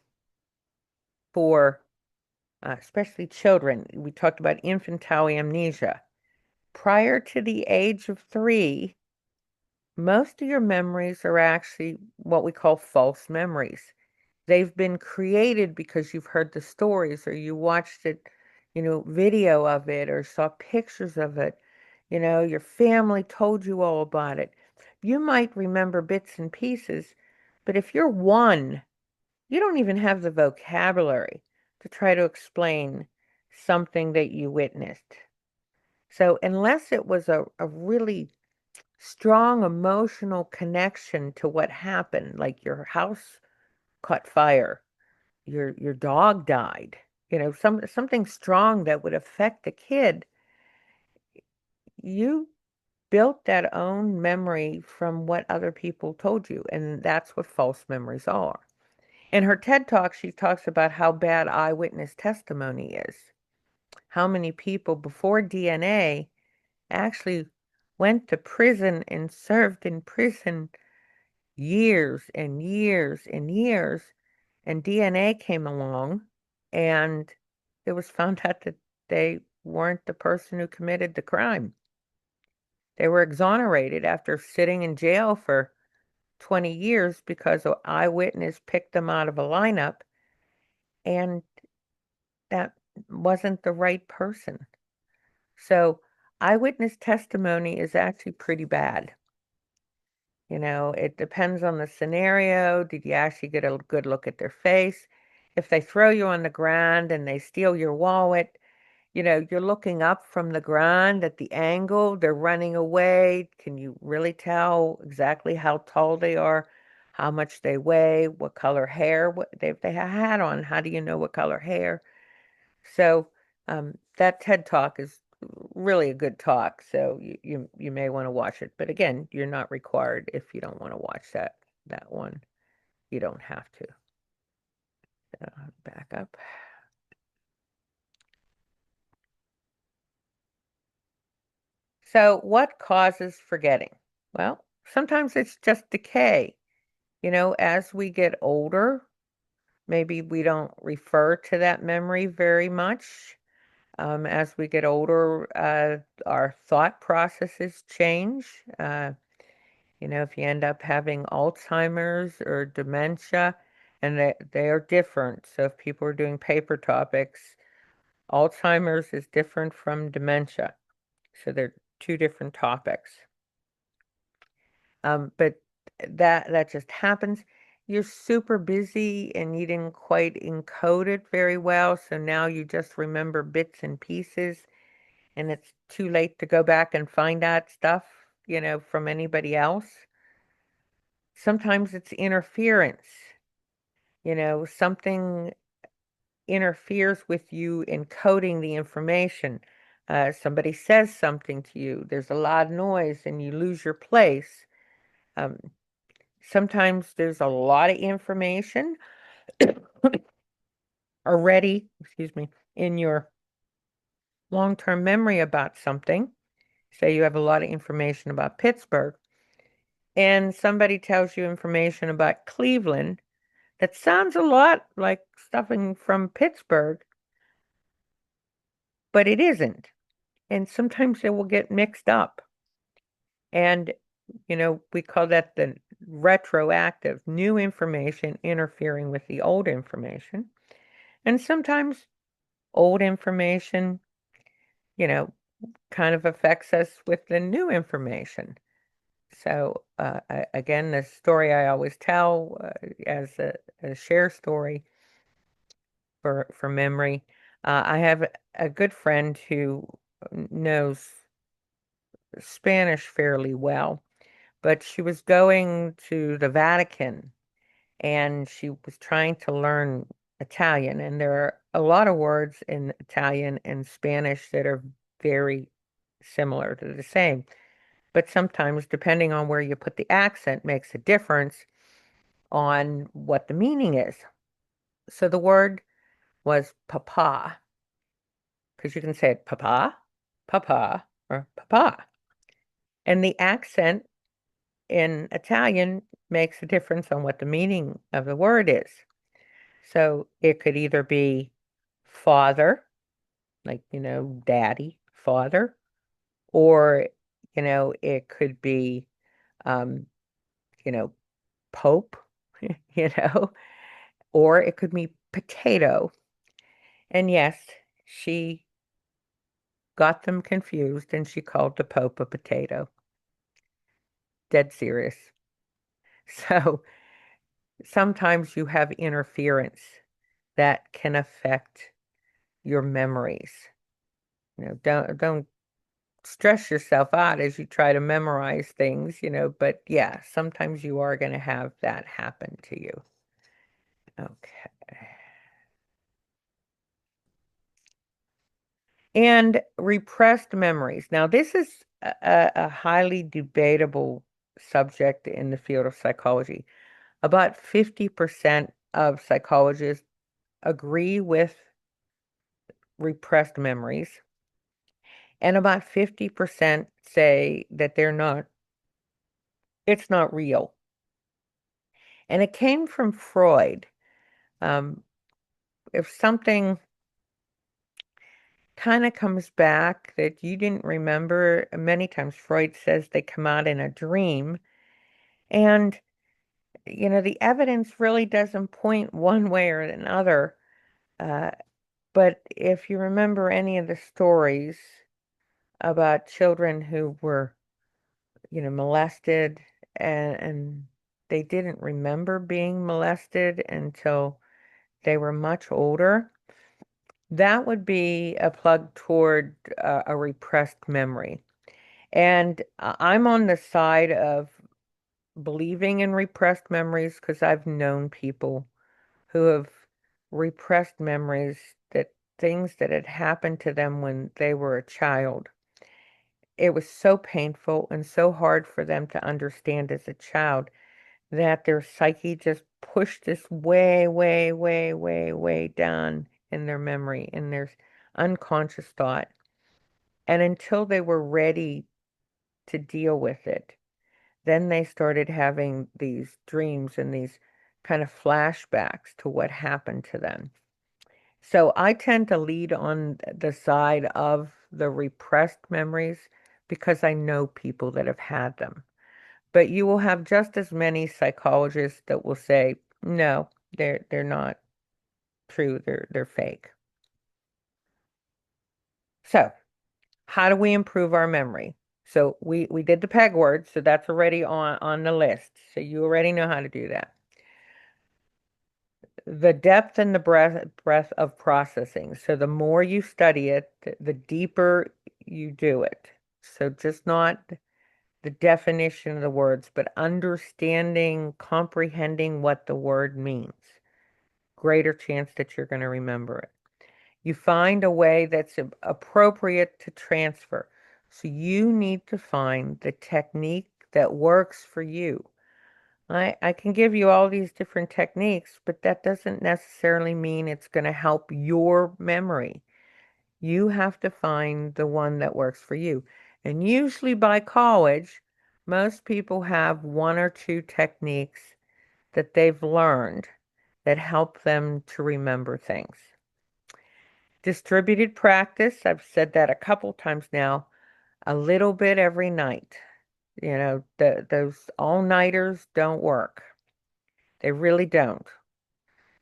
for especially children. We talked about infantile amnesia. Prior to the age of 3, most of your memories are actually what we call false memories. They've been created because you've heard the stories or you watched it, video of it or saw pictures of it. Your family told you all about it. You might remember bits and pieces, but if you're 1, you don't even have the vocabulary to try to explain something that you witnessed. So unless it was a really strong emotional connection to what happened, like your house caught fire, your dog died, something strong that would affect the kid, you built that own memory from what other people told you, and that's what false memories are. In her TED Talk, she talks about how bad eyewitness testimony is. How many people before DNA actually went to prison and served in prison years and years and years, and DNA came along, and it was found out that they weren't the person who committed the crime. They were exonerated after sitting in jail for 20 years because an eyewitness picked them out of a lineup, and that wasn't the right person. So eyewitness testimony is actually pretty bad. It depends on the scenario. Did you actually get a good look at their face? If they throw you on the ground and they steal your wallet, you're looking up from the ground at the angle, they're running away. Can you really tell exactly how tall they are, how much they weigh, what color hair, if they have a hat on, how do you know what color hair? So that TED Talk is really a good talk. So you may want to watch it. But again, you're not required if you don't want to watch that one. You don't have to. Back up. So what causes forgetting? Well, sometimes it's just decay. As we get older, maybe we don't refer to that memory very much. As we get older, our thought processes change. If you end up having Alzheimer's or dementia, and they are different. So if people are doing paper topics, Alzheimer's is different from dementia. So they're two different topics. But that just happens. You're super busy and you didn't quite encode it very well, so now you just remember bits and pieces, and it's too late to go back and find that stuff. from anybody else. Sometimes it's interference. Something interferes with you encoding the information. Somebody says something to you, there's a loud noise, and you lose your place. Um, Sometimes there's a lot of information already, excuse me, in your long-term memory about something. Say you have a lot of information about Pittsburgh, and somebody tells you information about Cleveland that sounds a lot like stuffing from Pittsburgh, but it isn't. And sometimes it will get mixed up. And, we call that the retroactive, new information interfering with the old information. And sometimes old information, you know, kind of affects us with the new information. So, again, the story I always tell as a share story for memory. I have a good friend who knows Spanish fairly well, but she was going to the Vatican and she was trying to learn Italian. And there are a lot of words in Italian and Spanish that are very similar to the same. But sometimes, depending on where you put the accent, makes a difference on what the meaning is. So the word was papa, because you can say it papa, papa, or papa. And the accent in Italian makes a difference on what the meaning of the word is. So it could either be father, like, daddy, father, or, it could be, um, you know, Pope, you know, or it could be potato. And yes, she got them confused and she called the Pope a potato. Dead serious. So sometimes you have interference that can affect your memories. Don't stress yourself out as you try to memorize things, but yeah, sometimes you are going to have that happen to you. Okay. And repressed memories. Now, this is a highly debatable subject in the field of psychology. About 50% of psychologists agree with repressed memories, and about 50% say that it's not real. And it came from Freud. Um, if something kind of comes back that you didn't remember, many times Freud says they come out in a dream. And, the evidence really doesn't point one way or another. Uh, but if you remember any of the stories about children who were, molested and they didn't remember being molested until they were much older, that would be a plug toward a repressed memory. And I'm on the side of believing in repressed memories because I've known people who have repressed memories, that things that had happened to them when they were a child. It was so painful and so hard for them to understand as a child that their psyche just pushed this way, way, way, way, way down in their memory, in their unconscious thought. And until they were ready to deal with it, then they started having these dreams and these kind of flashbacks to what happened to them. So I tend to lead on the side of the repressed memories because I know people that have had them. But you will have just as many psychologists that will say, no, they're not true, they're fake. So, how do we improve our memory? So we did the PEG word, so that's already on the list. So you already know how to do that. The depth and the breadth of processing. So the more you study it, the deeper you do it. So just not the definition of the words, but understanding, comprehending what the word means. Greater chance that you're going to remember it. You find a way that's appropriate to transfer. So you need to find the technique that works for you. I can give you all these different techniques, but that doesn't necessarily mean it's going to help your memory. You have to find the one that works for you. And usually by college, most people have one or two techniques that they've learned that help them to remember things. Distributed practice, I've said that a couple times now, a little bit every night. Those all-nighters don't work. They really don't.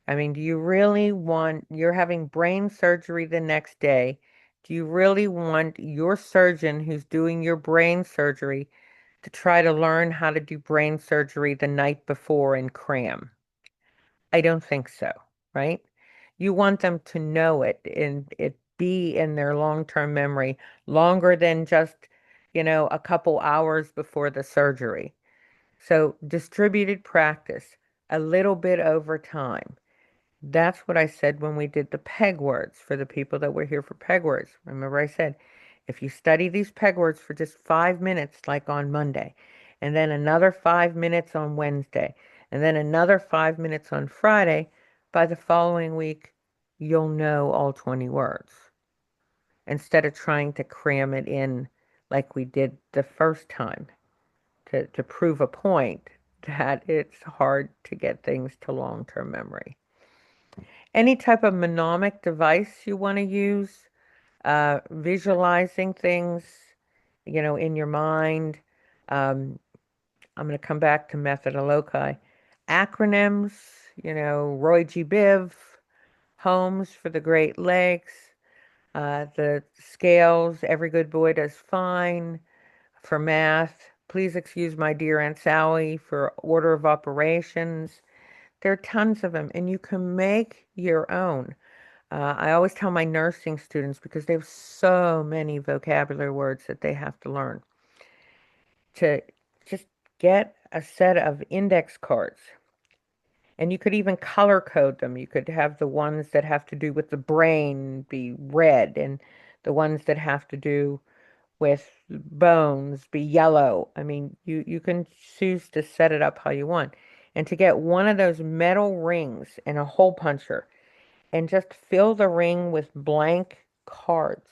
I mean, do you really want, you're having brain surgery the next day? Do you really want your surgeon who's doing your brain surgery to try to learn how to do brain surgery the night before and cram? I don't think so, right? You want them to know it and it be in their long-term memory longer than just, a couple hours before the surgery. So distributed practice, a little bit over time. That's what I said when we did the peg words for the people that were here for peg words. Remember, I said, if you study these peg words for just 5 minutes, like on Monday, and then another 5 minutes on Wednesday, and then another 5 minutes on Friday, by the following week, you'll know all 20 words instead of trying to cram it in like we did the first time to prove a point that it's hard to get things to long-term memory. Any type of mnemonic device you want to use, visualizing things, in your mind. Um, I'm going to come back to method of loci. Acronyms, Roy G. Biv, Holmes for the Great Lakes, the scales, Every Good Boy Does Fine for math. Please excuse my dear Aunt Sally for order of operations. There are tons of them, and you can make your own. I always tell my nursing students, because they have so many vocabulary words that they have to learn, to just get a set of index cards. And you could even color code them. You could have the ones that have to do with the brain be red, and the ones that have to do with bones be yellow. I mean, you can choose to set it up how you want. And to get one of those metal rings and a hole puncher and just fill the ring with blank cards.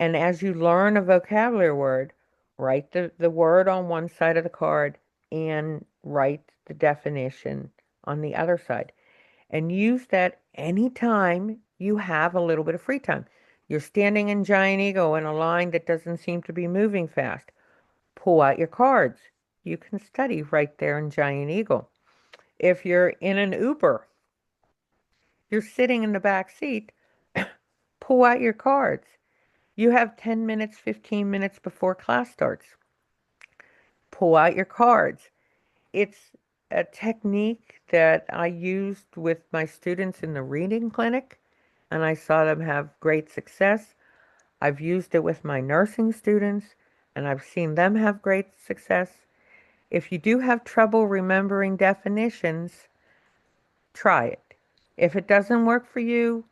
And as you learn a vocabulary word, write the word on one side of the card and write the definition on the other side. And use that anytime you have a little bit of free time. You're standing in Giant Eagle in a line that doesn't seem to be moving fast. Pull out your cards. You can study right there in Giant Eagle. If you're in an Uber, you're sitting in the back seat, pull out your cards. You have 10 minutes, 15 minutes before class starts. Pull out your cards. It's a technique that I used with my students in the reading clinic, and I saw them have great success. I've used it with my nursing students, and I've seen them have great success. If you do have trouble remembering definitions, try it. If it doesn't work for you,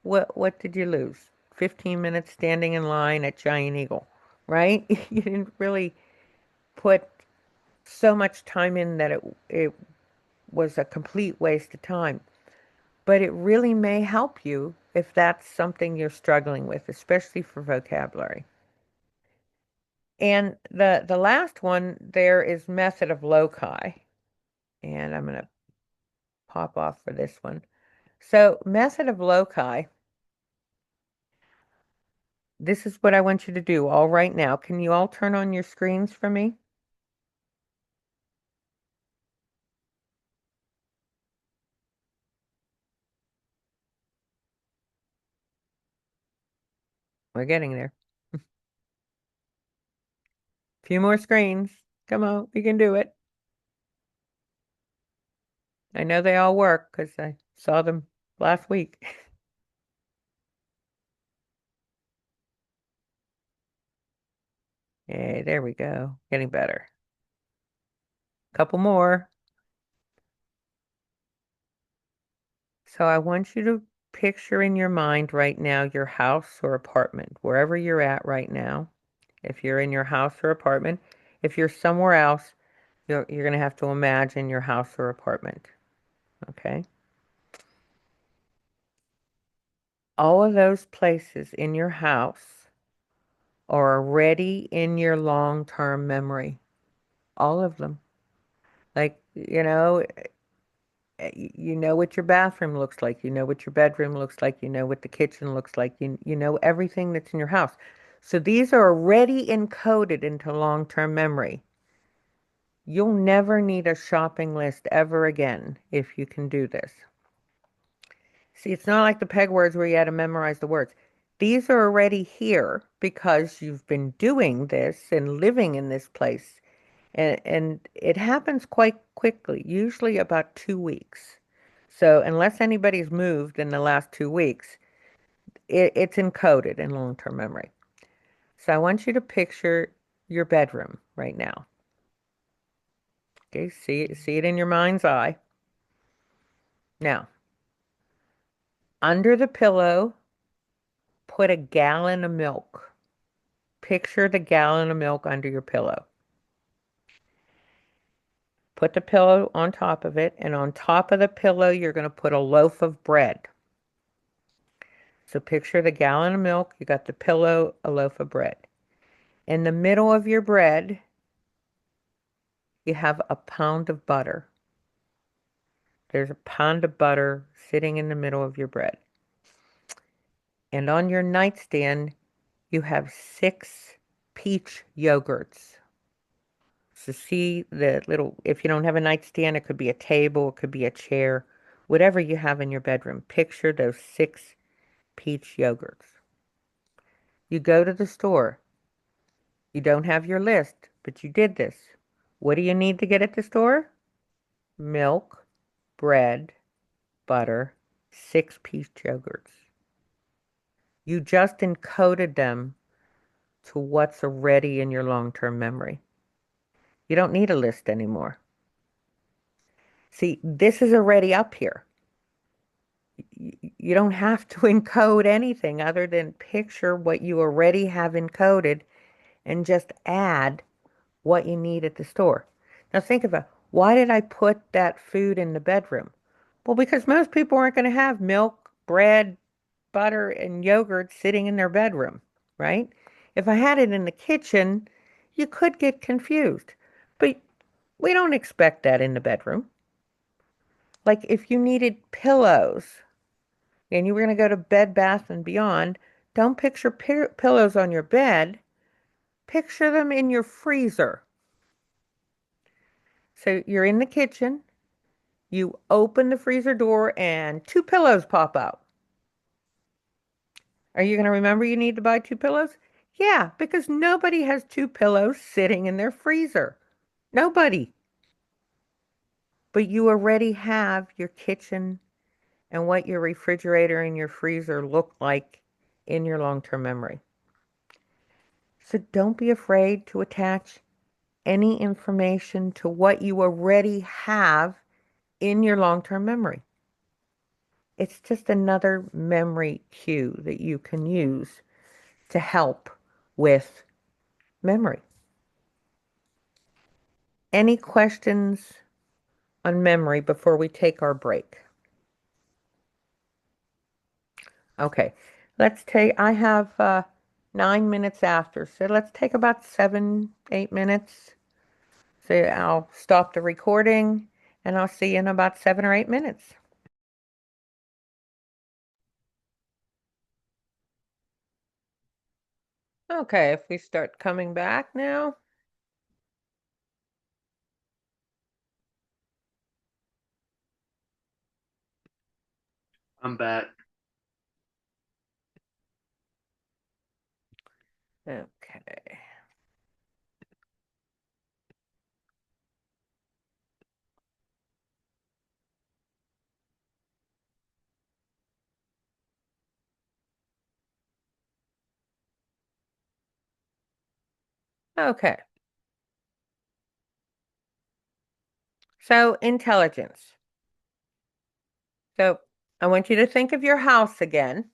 what did you lose? 15 minutes standing in line at Giant Eagle, right? You didn't really put so much time in that it was a complete waste of time. But it really may help you if that's something you're struggling with, especially for vocabulary. And the last one there is method of loci. And I'm going to pop off for this one. So method of loci, this is what I want you to do all right now. Can you all turn on your screens for me? We're getting there. A few more screens. Come on, we can do it. I know they all work because I saw them last week. Yeah, there we go. Getting better. Couple more. So I want you to picture in your mind right now your house or apartment, wherever you're at right now. If you're in your house or apartment, if you're somewhere else, you're going to have to imagine your house or apartment. Okay? All of those places in your house are already in your long-term memory. All of them. Like, you know what your bathroom looks like, you know what your bedroom looks like, you know what the kitchen looks like, you know everything that's in your house. So these are already encoded into long-term memory. You'll never need a shopping list ever again if you can do this. See, it's not like the peg words where you had to memorize the words. These are already here because you've been doing this and living in this place. And it happens quite quickly, usually about 2 weeks. So unless anybody's moved in the last 2 weeks, it's encoded in long-term memory. So I want you to picture your bedroom right now. Okay, see it in your mind's eye. Now, under the pillow, put a gallon of milk. Picture the gallon of milk under your pillow. Put the pillow on top of it, and on top of the pillow, you're going to put a loaf of bread. So picture the gallon of milk, you got the pillow, a loaf of bread. In the middle of your bread, you have a pound of butter. There's a pound of butter sitting in the middle of your bread. And on your nightstand, you have 6 peach yogurts. So see the little, if you don't have a nightstand, it could be a table, it could be a chair, whatever you have in your bedroom. Picture those 6 peach yogurts. You go to the store. You don't have your list, but you did this. What do you need to get at the store? Milk, bread, butter, 6 peach yogurts. You just encoded them to what's already in your long-term memory. You don't need a list anymore. See, this is already up here. You don't have to encode anything other than picture what you already have encoded and just add what you need at the store. Now think about, why did I put that food in the bedroom? Well, because most people aren't going to have milk, bread, butter, and yogurt sitting in their bedroom, right? If I had it in the kitchen, you could get confused. But we don't expect that in the bedroom. Like if you needed pillows and you were going to go to Bed Bath and Beyond, don't picture pillows on your bed. Picture them in your freezer. So you're in the kitchen, you open the freezer door, and 2 pillows pop out. Are you going to remember you need to buy 2 pillows? Yeah, because nobody has 2 pillows sitting in their freezer. Nobody. But you already have your kitchen and what your refrigerator and your freezer look like in your long-term memory. So don't be afraid to attach any information to what you already have in your long-term memory. It's just another memory cue that you can use to help with memory. Any questions on memory before we take our break? Okay, let's take, I have 9 minutes after, so let's take about 7, 8 minutes. So I'll stop the recording and I'll see you in about 7 or 8 minutes. Okay, if we start coming back now. I'm back. Okay. Okay. So, intelligence. So, I want you to think of your house again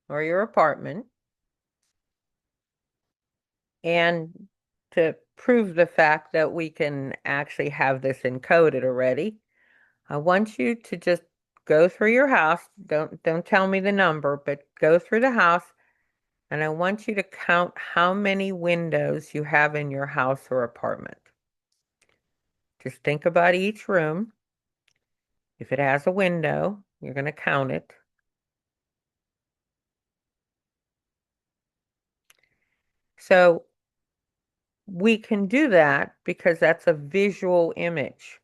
or your apartment. And to prove the fact that we can actually have this encoded already, I want you to just go through your house. Don't tell me the number, but go through the house and I want you to count how many windows you have in your house or apartment. Just think about each room. If it has a window, you're going to count it. So we can do that because that's a visual image.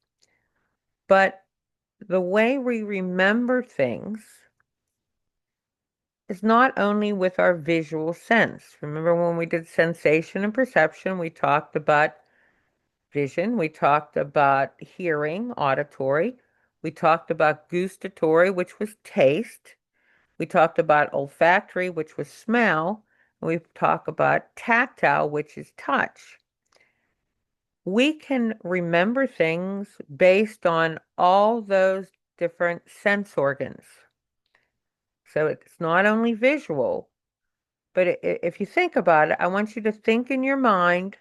But the way we remember things is not only with our visual sense. Remember when we did sensation and perception, we talked about vision, we talked about hearing, auditory, we talked about gustatory, which was taste, we talked about olfactory, which was smell, and we talked about tactile, which is touch. We can remember things based on all those different sense organs. So it's not only visual, but if you think about it, I want you to think in your mind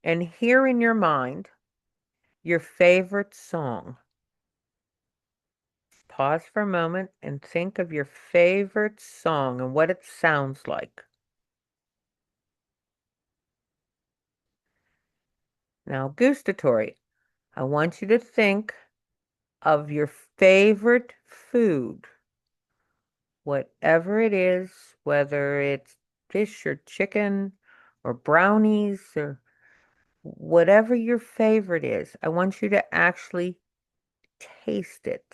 and hear in your mind your favorite song. Pause for a moment and think of your favorite song and what it sounds like. Now, gustatory. I want you to think of your favorite food, whatever it is, whether it's fish or chicken or brownies or whatever your favorite is. I want you to actually taste it.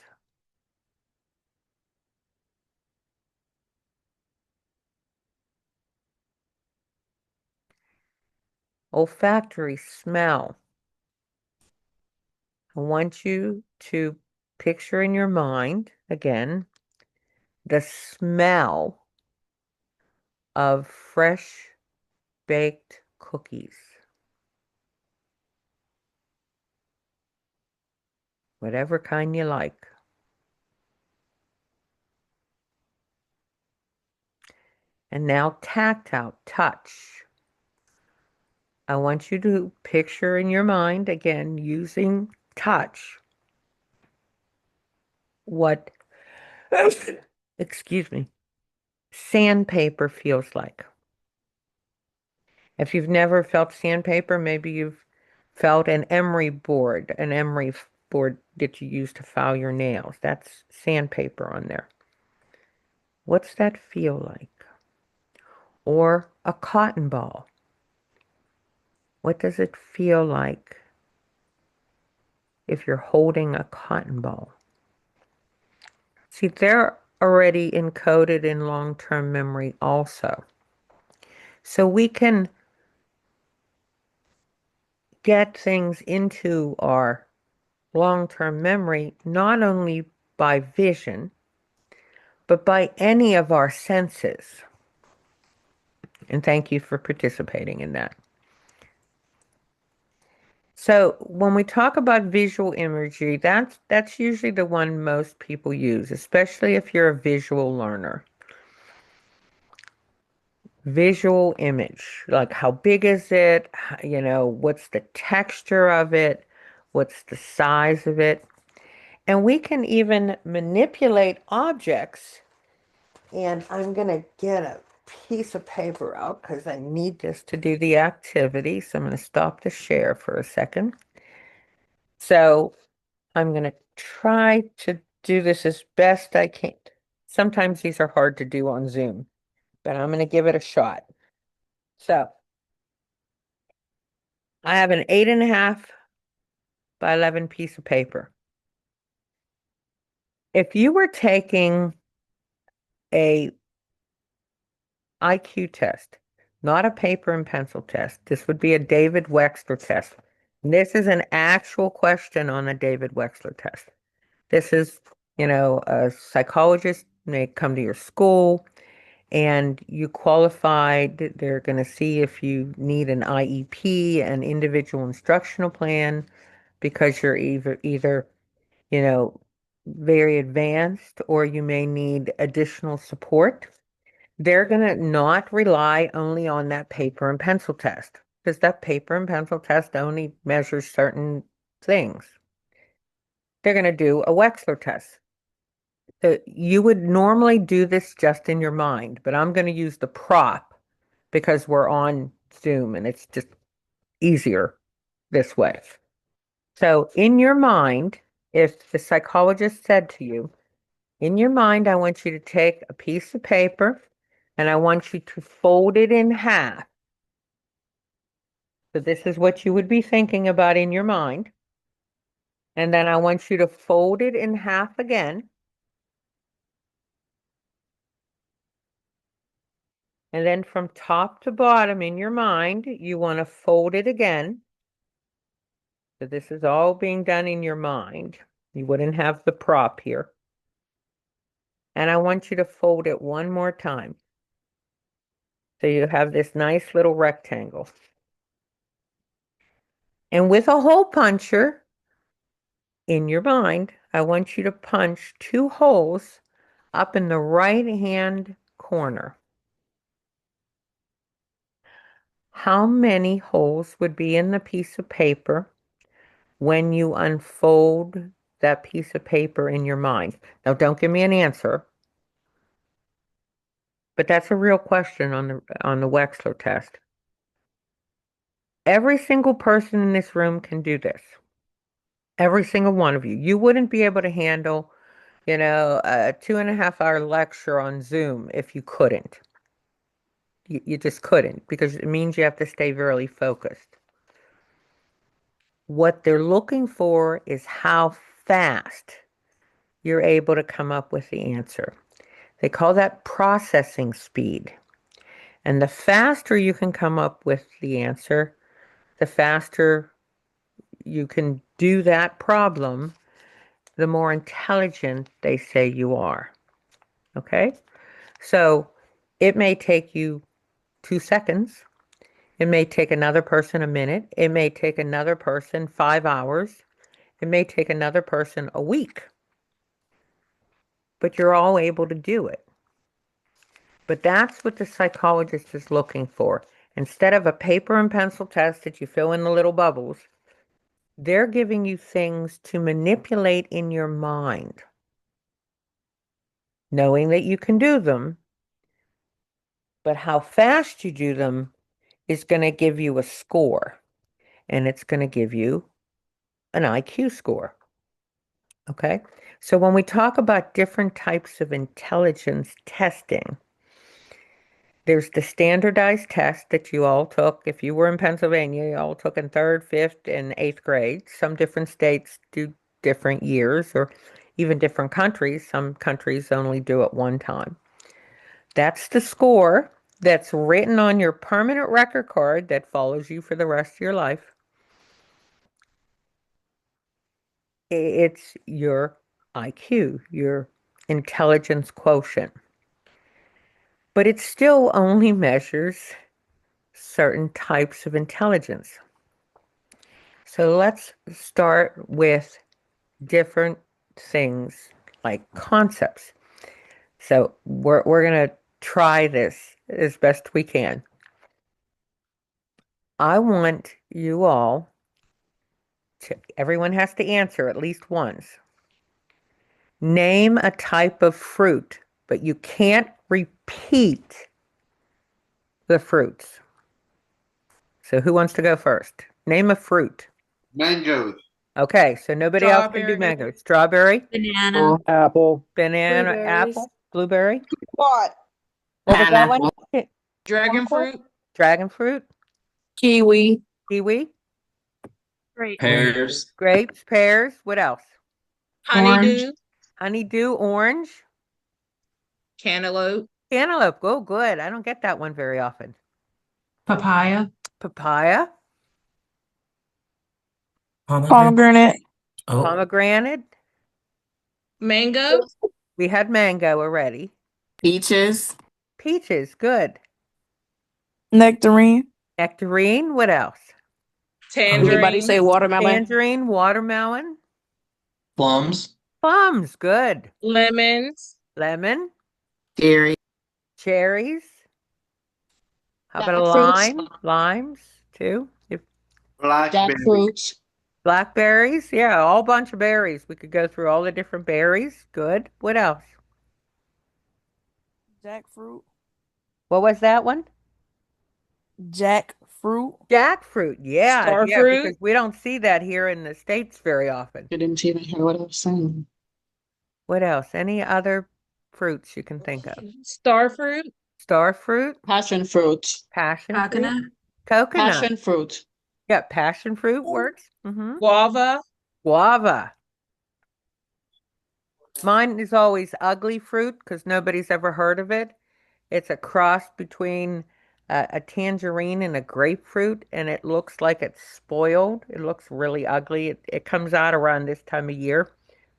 Olfactory smell. I want you to picture in your mind, again, the smell of fresh baked cookies, whatever kind you like. And now tactile, touch. I want you to picture in your mind, again, using touch, what, excuse me, sandpaper feels like. If you've never felt sandpaper, maybe you've felt an emery board, board that you use to file your nails. That's sandpaper on there. What's that feel like? Or a cotton ball. What does it feel like if you're holding a cotton ball? See, they're already encoded in long-term memory also. So we can get things into our long-term memory not only by vision, but by any of our senses. And thank you for participating in that. So when we talk about visual imagery, that's usually the one most people use, especially if you're a visual learner. Visual image, like how big is it? What's the texture of it? What's the size of it? And we can even manipulate objects. And I'm going to get a piece of paper out because I need this to do the activity. So I'm going to stop the share for a second. So I'm going to try to do this as best I can. Sometimes these are hard to do on Zoom, but I'm going to give it a shot. So I have an 8.5 by 11 piece of paper. If you were taking a IQ test, not a paper and pencil test, this would be a David Wexler test. And this is an actual question on a David Wexler test. This is, a psychologist may come to your school and you qualified. They're going to see if you need an IEP, an individual instructional plan, because you're either, you know, very advanced or you may need additional support. They're going to not rely only on that paper and pencil test because that paper and pencil test only measures certain things. They're going to do a Wechsler test. So you would normally do this just in your mind, but I'm going to use the prop because we're on Zoom and it's just easier this way. So in your mind, if the psychologist said to you, in your mind, I want you to take a piece of paper and I want you to fold it in half. So this is what you would be thinking about in your mind. And then I want you to fold it in half again. And then from top to bottom in your mind, you want to fold it again. So this is all being done in your mind. You wouldn't have the prop here. And I want you to fold it one more time. So you have this nice little rectangle. And with a hole puncher in your mind, I want you to punch 2 holes up in the right-hand corner. How many holes would be in the piece of paper when you unfold that piece of paper in your mind? Now, don't give me an answer, but that's a real question on the Wechsler test. Every single person in this room can do this. Every single one of you. You wouldn't be able to handle, a 2.5 hour lecture on Zoom if you couldn't. You just couldn't because it means you have to stay very focused. What they're looking for is how fast you're able to come up with the answer. They call that processing speed. And the faster you can come up with the answer, the faster you can do that problem, the more intelligent they say you are. Okay? So it may take you 2 seconds. It may take another person a minute. It may take another person 5 hours. It may take another person a week. But you're all able to do it. But that's what the psychologist is looking for. Instead of a paper and pencil test that you fill in the little bubbles, they're giving you things to manipulate in your mind, knowing that you can do them, but how fast you do them is going to give you a score, and it's going to give you an IQ score. Okay? So when we talk about different types of intelligence testing, there's the standardized test that you all took. If you were in Pennsylvania, you all took in 3rd, 5th, and 8th grade. Some different states do different years or even different countries. Some countries only do it one time. That's the score that's written on your permanent record card that follows you for the rest of your life. It's your IQ, your intelligence quotient. But it still only measures certain types of intelligence. So let's start with different things like concepts. So we're going to try this as best we can. I want you all to, everyone has to answer at least once. Name a type of fruit, but you can't repeat the fruits. So who wants to go first? Name a fruit. Mangoes. Okay, so nobody else can do Strawberry. mango. Strawberry, Banana. Apple. banana, Blueberries. apple, blueberry. What? What was that one? Pineapple. Dragon fruit. Dragon fruit, Kiwi. kiwi, Great. Pears. grapes, pears. What else? Honeydew. Honeydew, orange, Cantaloupe. cantaloupe. Oh, good. I don't get that one very often. Papaya. Papaya, Pomegranate. Oh, pomegranate. Mango. We had mango already. Peaches. Peaches, good. Nectarine. Nectarine, what else? Anybody say Tangerine, watermelon? Tangerine, watermelon. Plums. Plums, good. lemons, Lemon, Cherry. cherries. How about a Jackfruits. lime? Limes, too. Blackberry. Jackfruits. Blackberries, yeah, a whole bunch of berries. We could go through all the different berries. Good. What else? Jackfruit. What was that one? Jackfruit. Jackfruit. Yeah, star yeah, fruit, because we don't see that here in the States very often. You didn't even hear what I was saying. What else? Any other fruits you can think of? star fruit, Star fruit, Passion fruit. passion fruit, Coconut. coconut. Passion fruit. Yeah, passion fruit works. Mm-hmm. guava, Guava. Mine is always ugly fruit because nobody's ever heard of it. It's a cross between a tangerine and a grapefruit, and it looks like it's spoiled. It looks really ugly. It comes out around this time of year.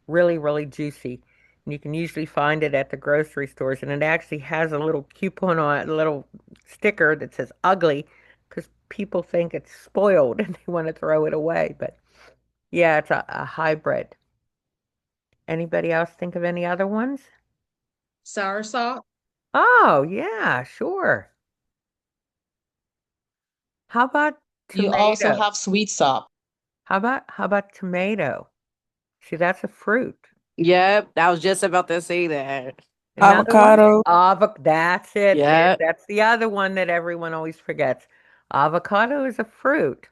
Really, really juicy. And you can usually find it at the grocery stores, and it actually has a little coupon on it, a little sticker that says ugly because people think it's spoiled and they want to throw it away. But yeah, it's a hybrid. Anybody else think of any other ones? soursop, Oh, yeah, sure. How about You also tomato? have sweet sop. How about tomato? See, that's a fruit. Yep, I was just about to say that. Another one? Avocado. That's it. Yep. That's the other one that everyone always forgets. Avocado is a fruit.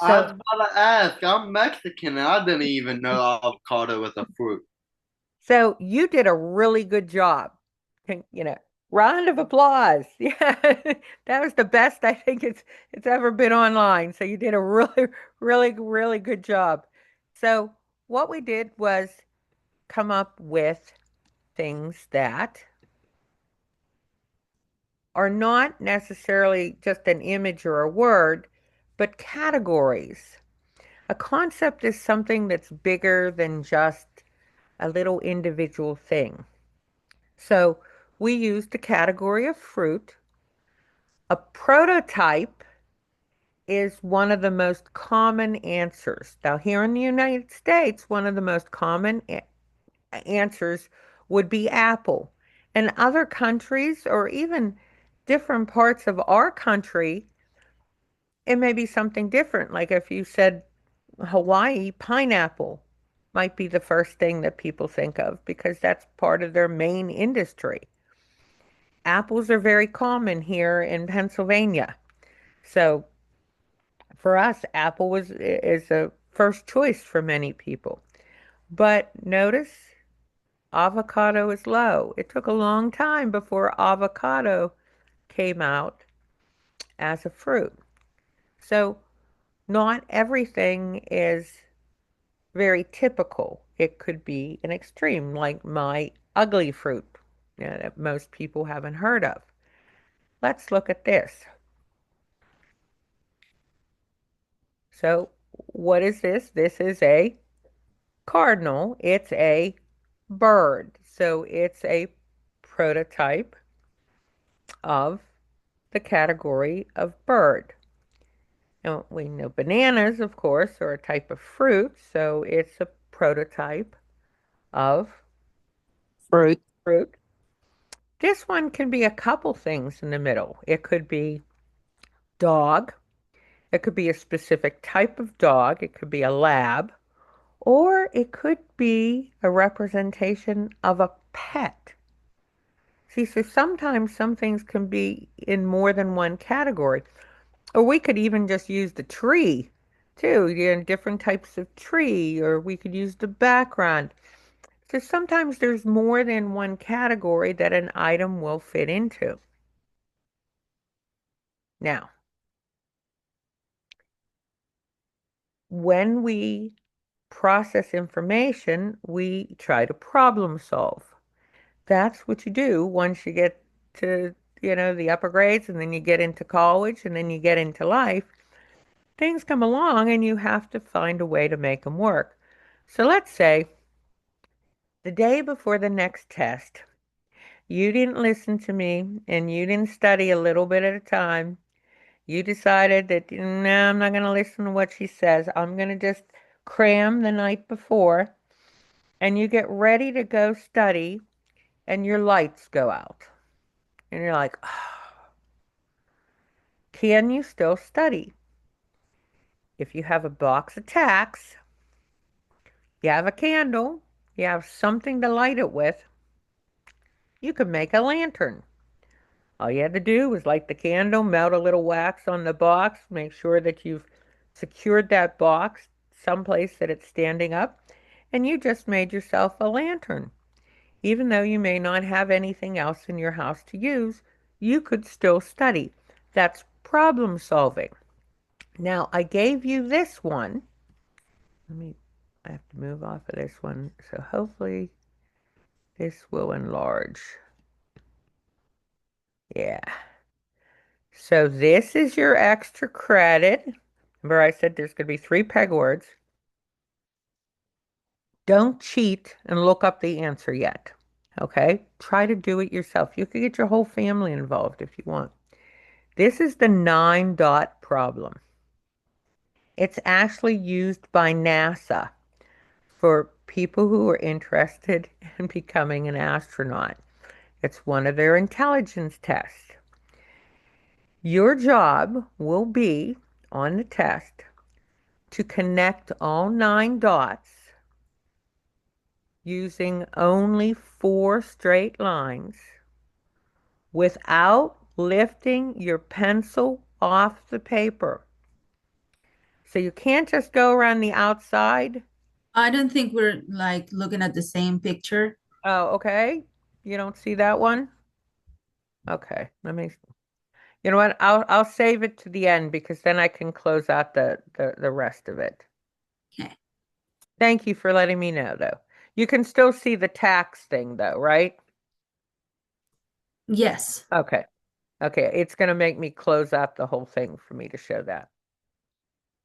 I was So, about to ask. I'm Mexican and I didn't even know avocado was a fruit. so you did a really good job. Round of applause. Yeah, that was the best I think it's ever been online. So you did a really, really, really good job. So what we did was come up with things that are not necessarily just an image or a word, but categories. A concept is something that's bigger than just a little individual thing. So we used the category of fruit. A prototype is one of the most common answers. Now, here in the United States, one of the most common answers would be apple. In other countries, or even different parts of our country, it may be something different. Like if you said Hawaii, pineapple might be the first thing that people think of because that's part of their main industry. Apples are very common here in Pennsylvania. So for us, apple is a first choice for many people. But notice avocado is low. It took a long time before avocado came out as a fruit. So not everything is very typical. It could be an extreme, like my ugly fruit, that most people haven't heard of. Let's look at this. So, what is this? This is a cardinal. It's a bird. So, it's a prototype of the category of bird. Now, we know bananas, of course, are a type of fruit, so it's a prototype of Fruit. fruit. This one can be a couple things in the middle. It could be dog. It could be a specific type of dog. It could be a lab. Or it could be a representation of a pet. See, so sometimes some things can be in more than one category. Or we could even just use the tree too, different types of tree, or we could use the background. So sometimes there's more than one category that an item will fit into. Now, when we process information, we try to problem solve. That's what you do once you get to, the upper grades and then you get into college and then you get into life. Things come along and you have to find a way to make them work. So let's say the day before the next test, You didn't listen to me and you didn't study a little bit at a time. You decided that, no, I'm not going to listen to what she says. I'm going to just cram the night before. And you get ready to go study and your lights go out. And you're like, oh, can you still study? If you have a box of tacks, you have a candle, you have something to light it with, you could make a lantern. All you had to do was light the candle, melt a little wax on the box, make sure that you've secured that box someplace that it's standing up, and you just made yourself a lantern. Even though you may not have anything else in your house to use, you could still study. That's problem solving. Now, I gave you this one. I have to move off of this one, so hopefully this will enlarge. Yeah. So this is your extra credit. Remember I said there's going to be 3 peg words. Don't cheat and look up the answer yet. Okay? Try to do it yourself. You could get your whole family involved if you want. This is the 9-dot problem. It's actually used by NASA for people who are interested in becoming an astronaut. It's one of their intelligence tests. Your job will be on the test to connect all 9 dots using only 4 straight lines without lifting your pencil off the paper. So you can't just go around the outside. I don't think we're like looking at the same picture. Oh, okay. You don't see that one? Okay, you know what? I'll save it to the end because then I can close out the rest of it. Okay. Thank you for letting me know, though. You can still see the tax thing, though, right? Yes. Okay. Okay, it's going to make me close out the whole thing for me to show that.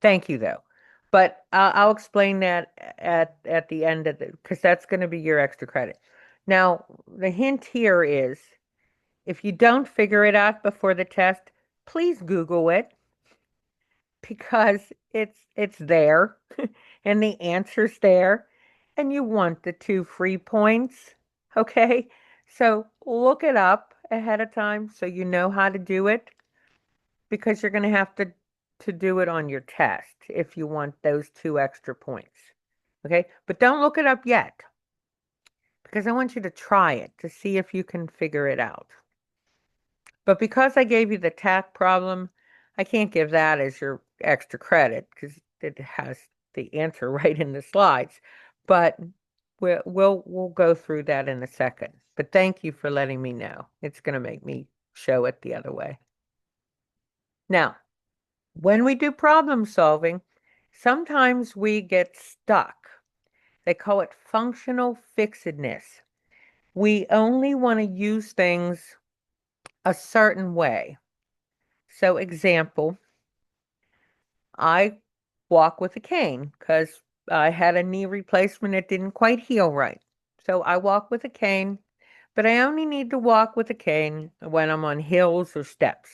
Thank you, though. But I'll explain that at the end of it because that's going to be your extra credit. Now, the hint here is if you don't figure it out before the test, please Google it because it's there and the answer's there and you want the 2 free points, okay? So look it up ahead of time so you know how to do it because you're going to have to do it on your test if you want those 2 extra points, okay? But don't look it up yet because I want you to try it to see if you can figure it out. But because I gave you the tack problem, I can't give that as your extra credit because it has the answer right in the slides. But we'll go through that in a second. But thank you for letting me know. It's going to make me show it the other way. Now, when we do problem solving, sometimes we get stuck. They call it functional fixedness. We only want to use things a certain way. So example, I walk with a cane because I had a knee replacement that didn't quite heal right. So I walk with a cane, but I only need to walk with a cane when I'm on hills or steps.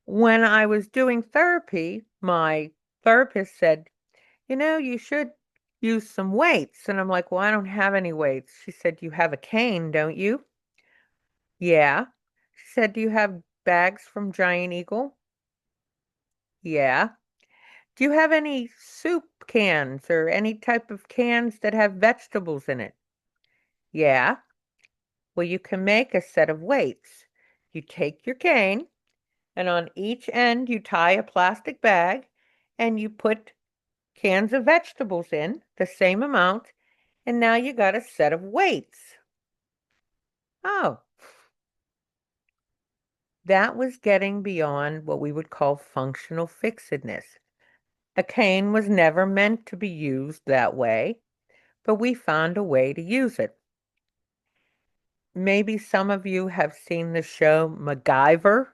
When I was doing therapy, my therapist said, you should use some weights. And I'm like, well, I don't have any weights. She said, you have a cane, don't you? Yeah. She said, do you have bags from Giant Eagle? Yeah. Do you have any soup cans or any type of cans that have vegetables in it? Yeah. Well, you can make a set of weights. You take your cane, and on each end you tie a plastic bag, and you put cans of vegetables in, the same amount, and now you got a set of weights. Oh. That was getting beyond what we would call functional fixedness. A cane was never meant to be used that way, but we found a way to use it. Maybe some of you have seen the show MacGyver,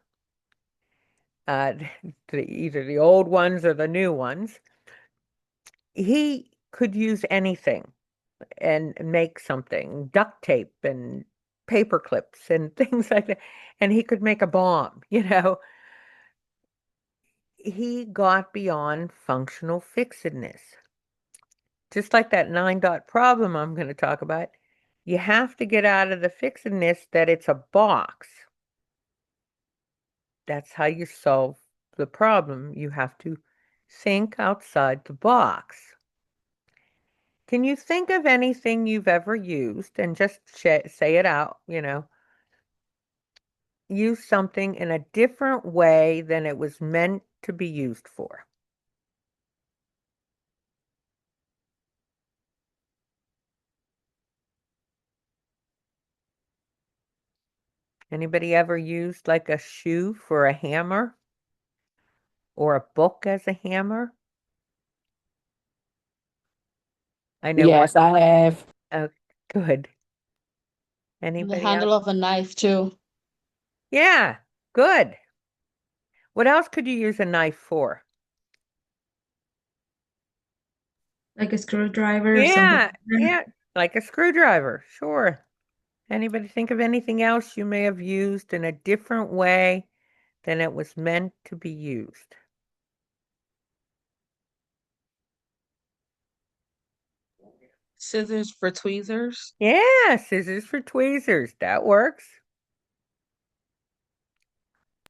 either the old ones or the new ones. He could use anything. and make something, duct tape and paper clips and things like that. And he could make a bomb, you know. He got beyond functional fixedness. Just like that 9-dot problem I'm going to talk about, you have to get out of the fixedness that it's a box. That's how you solve the problem. You have to think outside the box. Can you think of anything you've ever used and just say it out, you know? Use something in a different way than it was meant to be used for. Anybody ever used like a shoe for a hammer or a book as a hammer? I know one. Yes, I have. Oh, good. The Anybody handle else? of a knife too. Yeah, good. What else could you use a knife for? Like a screwdriver or something. Yeah, yeah, like a screwdriver. Sure. Anybody think of anything else you may have used in a different way than it was meant to be used? Scissors for tweezers. Yeah, scissors for tweezers. That works.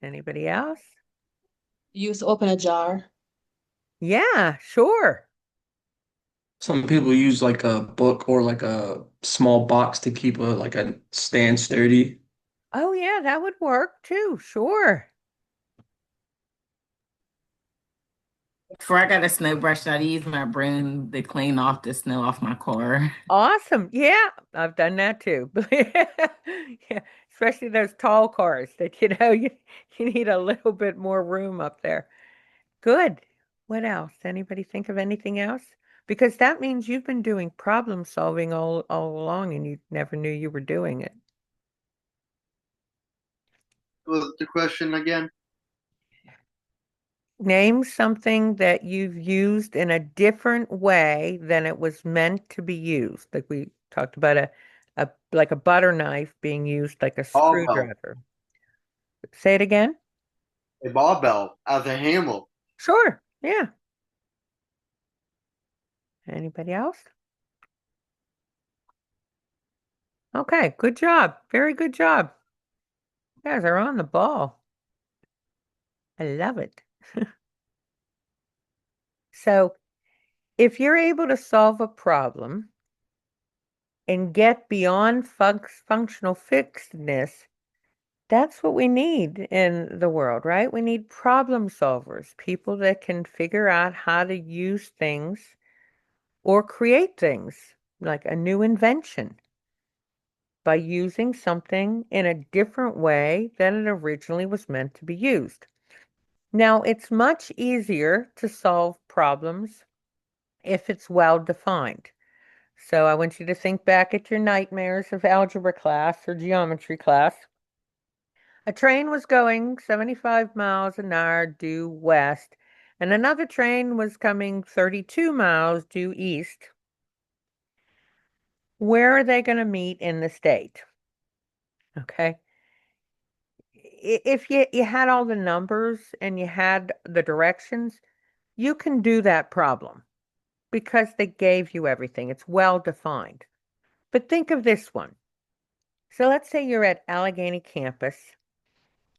Anybody else? Used to open a jar. Yeah, sure. Some people use like a book or like a small box to keep a stand sturdy. Oh, yeah, that would work too. Sure. Before I got a snow brush, I'd use my broom to clean off the snow off my car. Awesome. Yeah, I've done that too. Yeah, especially those tall cars that you need a little bit more room up there. Good. What else? Anybody think of anything else? Because that means you've been doing problem solving all along and you never knew you were doing it. What was the question again? Name something that you've used in a different way than it was meant to be used. Like we talked about like a butter knife being used like a Barbell. screwdriver. Say it again? A barbell as a hammer. Sure. Yeah. Anybody else? Okay, good job. Very good job. You guys are on the ball. I love it. So, if you're able to solve a problem and get beyond functional fixedness, that's what we need in the world, right? We need problem solvers, people that can figure out how to use things or create things like a new invention by using something in a different way than it originally was meant to be used. Now, it's much easier to solve problems if it's well defined. So I want you to think back at your nightmares of algebra class or geometry class. A train was going 75 miles an hour due west, and another train was coming 32 miles due east. Where are they going to meet in the state? Okay. If you had all the numbers and you had the directions, you can do that problem because they gave you everything. It's well defined. But think of this one. So let's say you're at Allegheny campus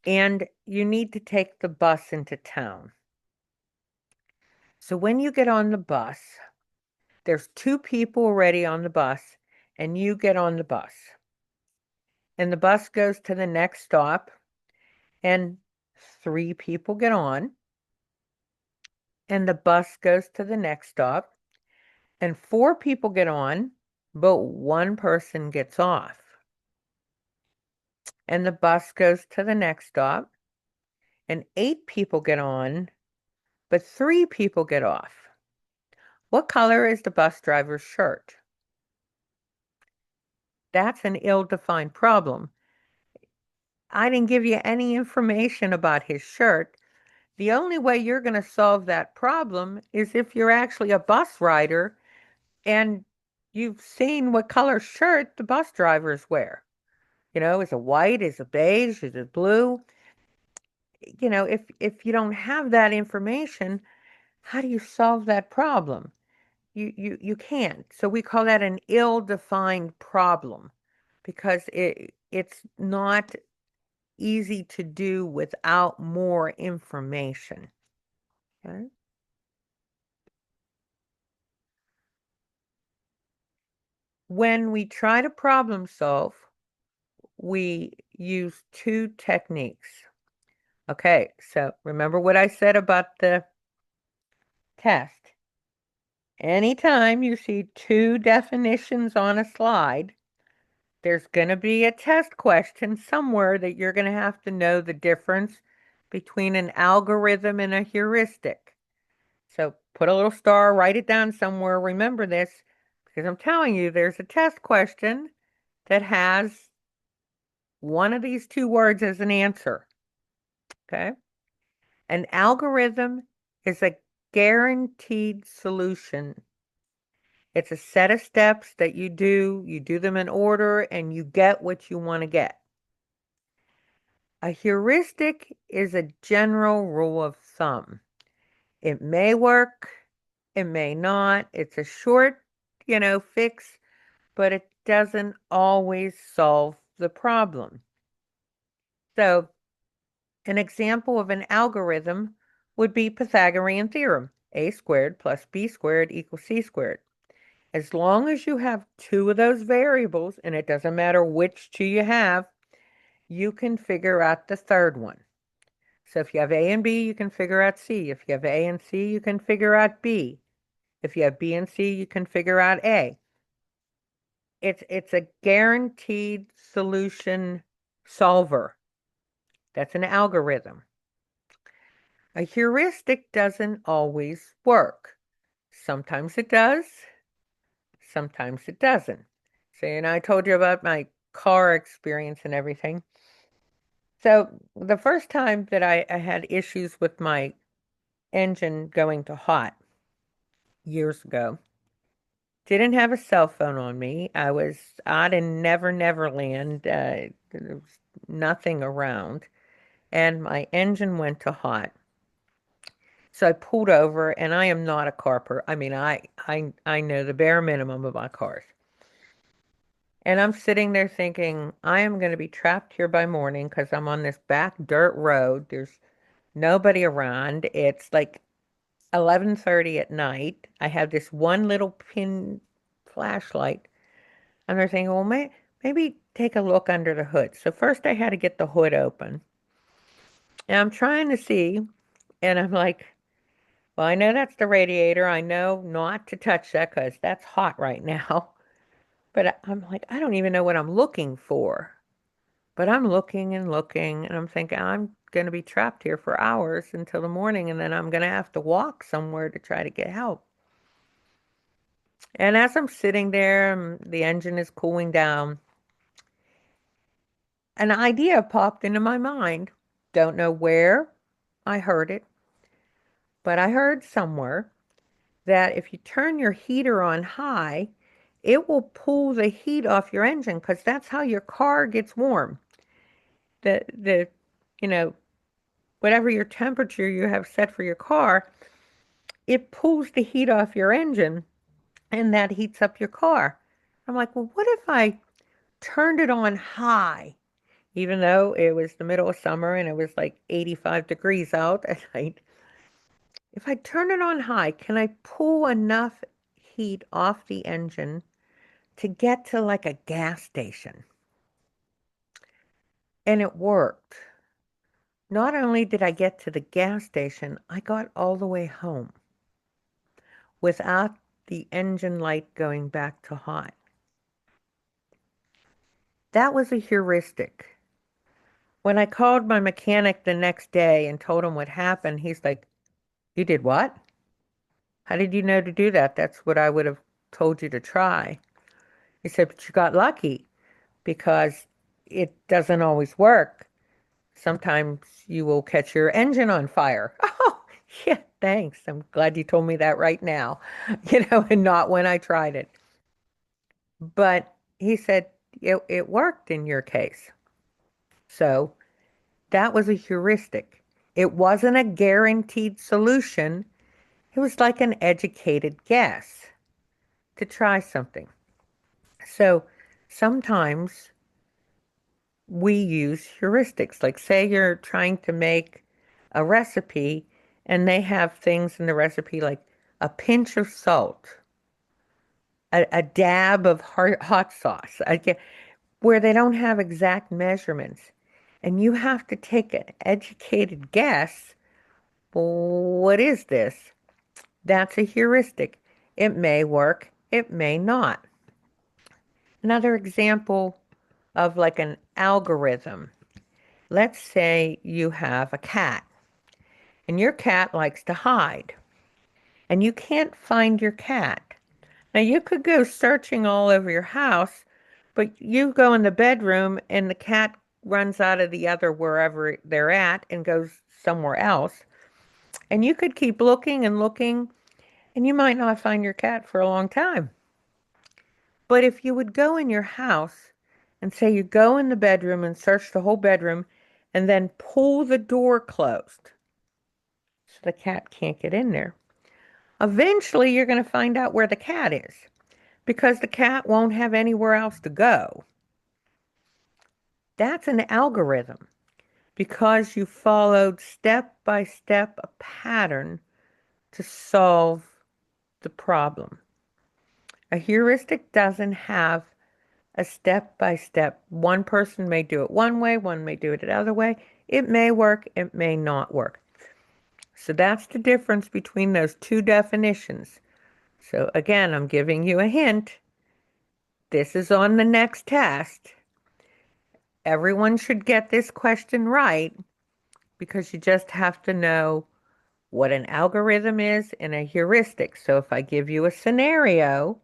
and you need to take the bus into town. So when you get on the bus, there's 2 people already on the bus and you get on the bus. And the bus goes to the next stop and 3 people get on. And the bus goes to the next stop and 4 people get on, but 1 person gets off. And the bus goes to the next stop and 8 people get on, but 3 people get off. What color is the bus driver's shirt? That's an ill-defined problem. I didn't give you any information about his shirt. The only way you're going to solve that problem is if you're actually a bus rider and you've seen what color shirt the bus drivers wear. Is it white? Is it beige? Is it blue? If you don't have that information, how do you solve that problem? You can't. So we call that an ill-defined problem because it's not easy to do without more information. Okay? When we try to problem solve, we use two techniques. Okay, so remember what I said about the test. Anytime you see two definitions on a slide, there's going to be a test question somewhere that you're going to have to know the difference between an algorithm and a heuristic. So put a little star, write it down somewhere, remember this, because I'm telling you, there's a test question that has one of these two words as an answer. Okay? An algorithm is a guaranteed solution. It's a set of steps that you do them in order, and you get what you want to get. A heuristic is a general rule of thumb. It may work, it may not. It's a short, fix, but it doesn't always solve the problem. So, an example of an algorithm would be Pythagorean theorem, a squared plus b squared equals c squared. As long as you have two of those variables, and it doesn't matter which two you have, you can figure out the third one. So if you have A and B, you can figure out C. If you have A and C, you can figure out B. If you have B and C, you can figure out A. It's a guaranteed solution solver. That's an algorithm. A heuristic doesn't always work. Sometimes it does, sometimes it doesn't. So, I told you about my car experience and everything. So the first time that I had issues with my engine going to hot years ago, didn't have a cell phone on me. I was out in Neverland. There was nothing around, and my engine went to hot. So I pulled over, and I am not a car person. I mean, I know the bare minimum about cars. And I'm sitting there thinking, I am going to be trapped here by morning because I'm on this back dirt road. There's nobody around. It's like 11:30 at night. I have this one little pin flashlight. And they're thinking, well, maybe take a look under the hood. So first I had to get the hood open. And I'm trying to see, and I'm like, well, I know that's the radiator. I know not to touch that because that's hot right now. But I'm like, I don't even know what I'm looking for. But I'm looking and looking, and I'm thinking, I'm going to be trapped here for hours until the morning, and then I'm going to have to walk somewhere to try to get help. And as I'm sitting there, the engine is cooling down. An idea popped into my mind. Don't know where I heard it, but I heard somewhere that if you turn your heater on high, it will pull the heat off your engine because that's how your car gets warm. The whatever your temperature you have set for your car, it pulls the heat off your engine and that heats up your car. I'm like, well, what if I turned it on high? Even though it was the middle of summer and it was like 85 degrees out at night. If I turn it on high, can I pull enough heat off the engine to get to like a gas station? And it worked. Not only did I get to the gas station, I got all the way home without the engine light going back to hot. That was a heuristic. When I called my mechanic the next day and told him what happened, he's like, you did what? How did you know to do that? That's what I would have told you to try. He said, but you got lucky because it doesn't always work. Sometimes you will catch your engine on fire. Oh, yeah, thanks. I'm glad you told me that right now, and not when I tried it. But he said it worked in your case. So that was a heuristic. It wasn't a guaranteed solution. It was like an educated guess to try something. So sometimes we use heuristics. Like, say you're trying to make a recipe and they have things in the recipe like a pinch of salt, a dab of hot sauce, where they don't have exact measurements. And you have to take an educated guess. What is this? That's a heuristic. It may work, it may not. Another example of like an algorithm. Let's say you have a cat, and your cat likes to hide, and you can't find your cat. Now, you could go searching all over your house, but you go in the bedroom, and the cat runs out of the other wherever they're at and goes somewhere else. And you could keep looking and looking, and you might not find your cat for a long time. But if you would go in your house and say you go in the bedroom and search the whole bedroom and then pull the door closed so the cat can't get in there, eventually you're going to find out where the cat is because the cat won't have anywhere else to go. That's an algorithm because you followed step by step a pattern to solve the problem. A heuristic doesn't have a step by step. One person may do it one way, one may do it another way. It may work, it may not work. So that's the difference between those two definitions. So again, I'm giving you a hint. This is on the next test. Everyone should get this question right because you just have to know what an algorithm is and a heuristic. So if I give you a scenario,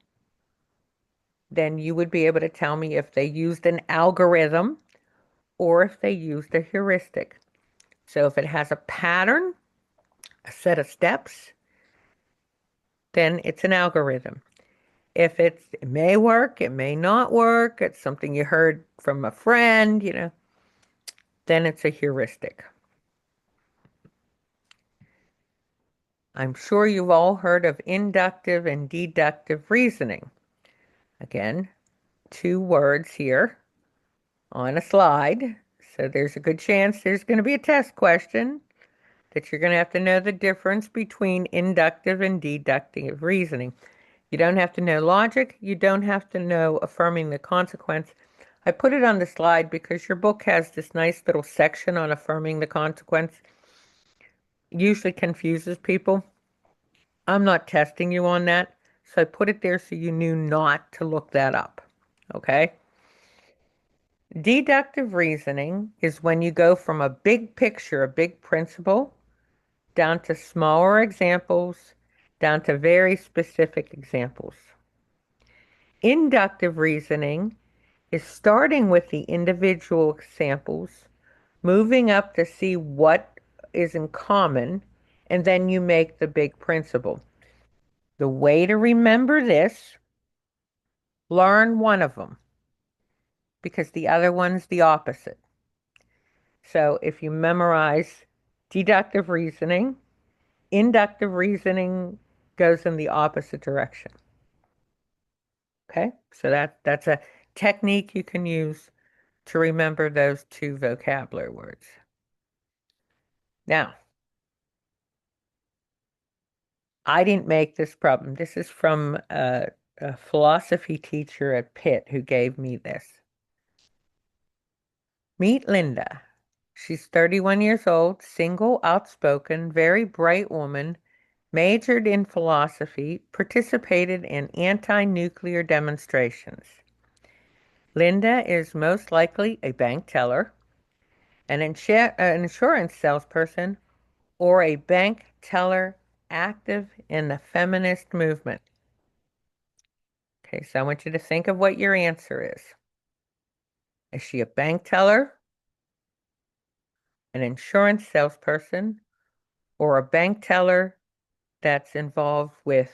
then you would be able to tell me if they used an algorithm or if they used a heuristic. So if it has a pattern, a set of steps, then it's an algorithm. If it may work, it may not work, it's something you heard from a friend, then it's a heuristic. I'm sure you've all heard of inductive and deductive reasoning. Again, 2 words here on a slide. So there's a good chance there's going to be a test question that you're going to have to know the difference between inductive and deductive reasoning. You don't have to know logic. You don't have to know affirming the consequence. I put it on the slide because your book has this nice little section on affirming the consequence. Usually confuses people. I'm not testing you on that, so I put it there so you knew not to look that up. Okay? Deductive reasoning is when you go from a big picture, a big principle, down to smaller examples, down to very specific examples. Inductive reasoning is starting with the individual examples, moving up to see what is in common, and then you make the big principle. The way to remember this, learn one of them, because the other one's the opposite. So if you memorize deductive reasoning, inductive reasoning goes in the opposite direction. Okay, so that's a technique you can use to remember those 2 vocabulary words. Now, I didn't make this problem. This is from a philosophy teacher at Pitt who gave me this. Meet Linda. She's 31 years old, single, outspoken, very bright woman, majored in philosophy, participated in anti-nuclear demonstrations. Linda is most likely a bank teller, an insurance salesperson, or a bank teller active in the feminist movement. Okay, so I want you to think of what your answer is. Is she a bank teller, an insurance salesperson, or a bank teller that's involved with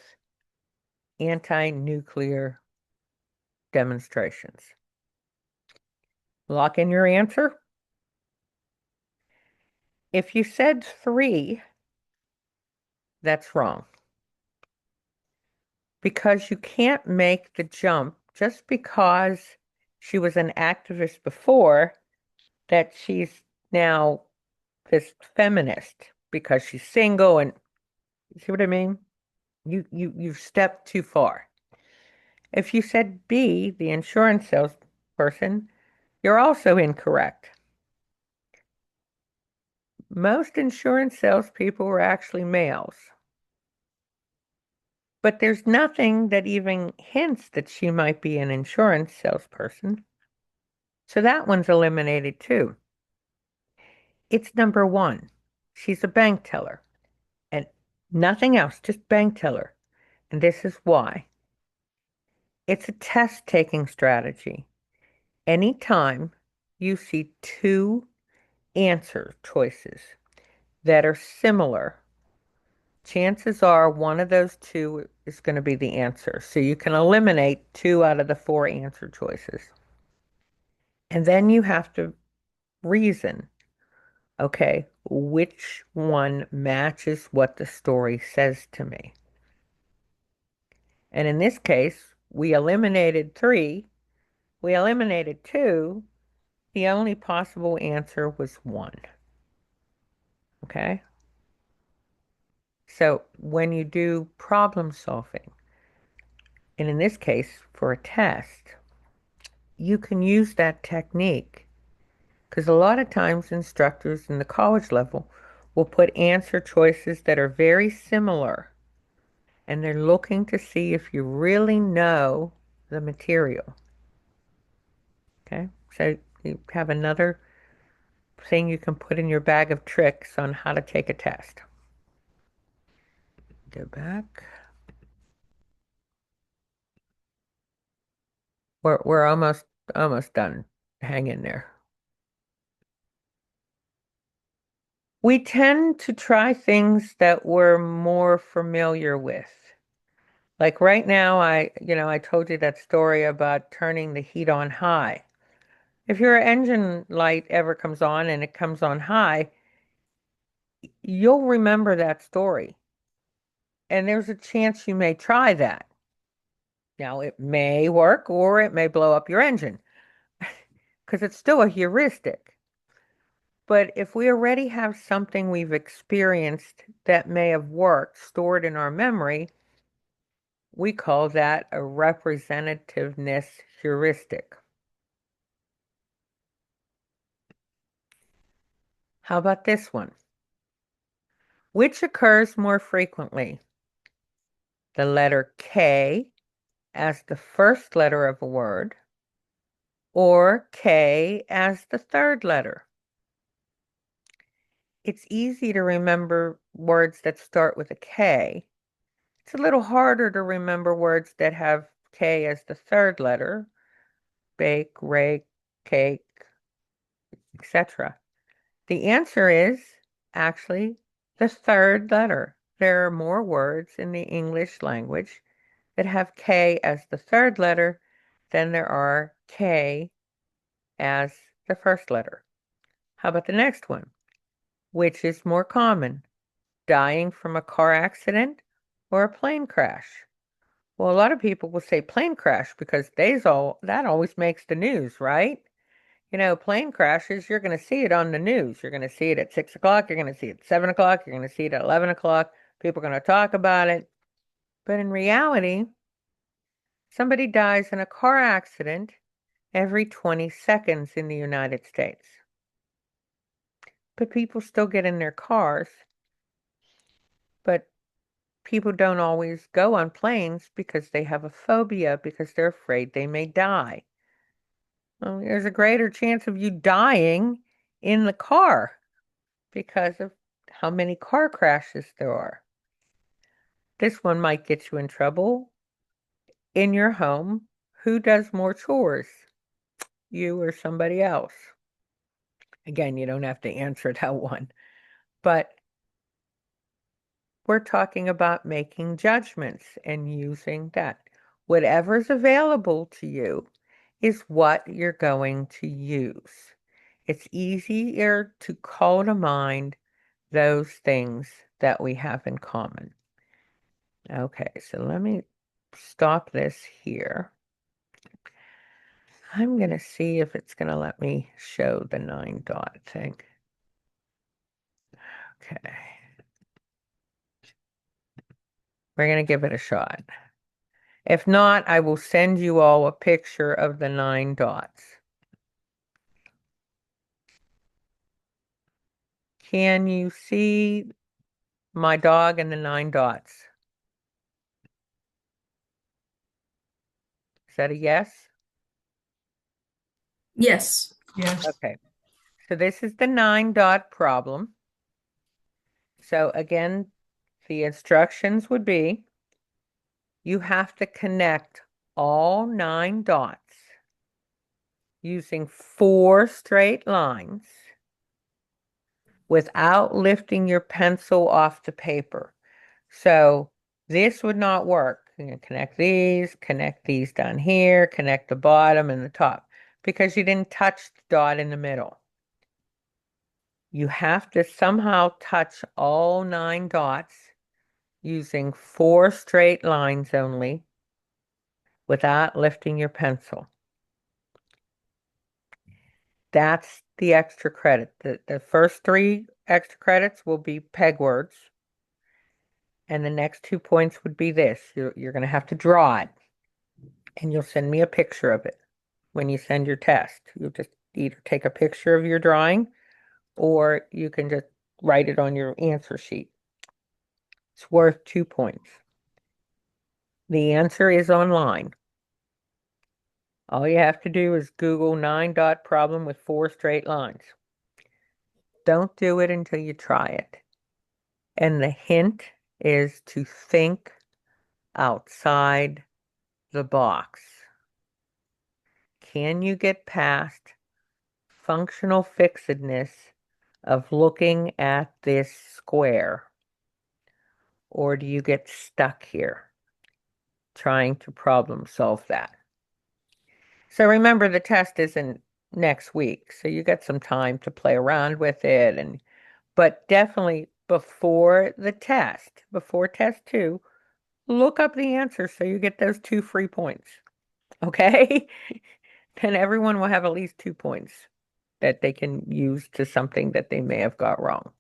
anti-nuclear demonstrations. Lock in your answer. If you said 3, that's wrong. Because you can't make the jump just because she was an activist before that she's now this feminist because she's single and see what I mean? You've stepped too far. If you said B, the insurance salesperson, you're also incorrect. Most insurance salespeople were actually males. But there's nothing that even hints that she might be an insurance salesperson. So that one's eliminated too. It's number 1. She's a bank teller. And nothing else, just bank teller. And this is why. It's a test-taking strategy. Anytime you see 2 answer choices that are similar, chances are one of those 2 is going to be the answer. So you can eliminate 2 out of the 4 answer choices. And then you have to reason, okay, which one matches what the story says to me? And in this case, we eliminated 3, we eliminated 2, the only possible answer was 1. Okay? So when you do problem solving, and in this case for a test, you can use that technique because a lot of times instructors in the college level will put answer choices that are very similar and they're looking to see if you really know the material. Okay, so you have another thing you can put in your bag of tricks on how to take a test. Go back. We're almost done. Hang in there. We tend to try things that we're more familiar with. Like right now, I told you that story about turning the heat on high. If your engine light ever comes on and it comes on high, you'll remember that story. And there's a chance you may try that. Now, it may work or it may blow up your engine because it's still a heuristic. But if we already have something we've experienced that may have worked stored in our memory, we call that a representativeness heuristic. How about this one? Which occurs more frequently? The letter K as the first letter of a word, or K as the third letter? It's easy to remember words that start with a K. It's a little harder to remember words that have K as the third letter, bake, rake, cake, etc. The answer is actually the third letter. There are more words in the English language that have K as the third letter than there are K as the first letter. How about the next one? Which is more common, dying from a car accident or a plane crash? Well, a lot of people will say plane crash because that always makes the news, right? You know, plane crashes, you're going to see it on the news. You're going to see it at 6 o'clock. You're going to see it at 7 o'clock. You're going to see it at 11 o'clock. People are going to talk about it. But in reality, somebody dies in a car accident every 20 seconds in the United States. But people still get in their cars. But people don't always go on planes because they have a phobia, because they're afraid they may die. Well, there's a greater chance of you dying in the car because of how many car crashes there are. This one might get you in trouble. In your home, who does more chores? You or somebody else? Again, you don't have to answer that one. But we're talking about making judgments and using that. whatever's available to you is what you're going to use. It's easier to call to mind those things that we have in common. Okay, so let me stop this here. I'm going to see if it's going to let me show the 9-dot thing. Okay. We're going to give it a shot. If not, I will send you all a picture of the 9 dots. Can you see my dog and the 9 dots? Is that a yes? Yes. Yes. Okay. So this is the 9-dot problem. So again, the instructions would be you have to connect all 9 dots using 4 straight lines without lifting your pencil off the paper. So this would not work. You know, connect these down here, connect the bottom and the top, because you didn't touch the dot in the middle. You have to somehow touch all 9 dots using 4 straight lines only without lifting your pencil. That's the extra credit. The first 3 extra credits will be peg words. And the next 2 points would be this. You're going to have to draw it. And you'll send me a picture of it when you send your test. You'll just either take a picture of your drawing or you can just write it on your answer sheet. It's worth 2 points. The answer is online. All you have to do is Google 9-dot problem with 4 straight lines. Don't do it until you try it. And the hint is to think outside the box. Can you get past functional fixedness of looking at this square? Or do you get stuck here trying to problem solve that? So remember, the test isn't next week, so you got some time to play around with it, but definitely before the test, before test 2, look up the answer so you get those 2 free points. Okay? Then everyone will have at least 2 points that they can use to something that they may have got wrong.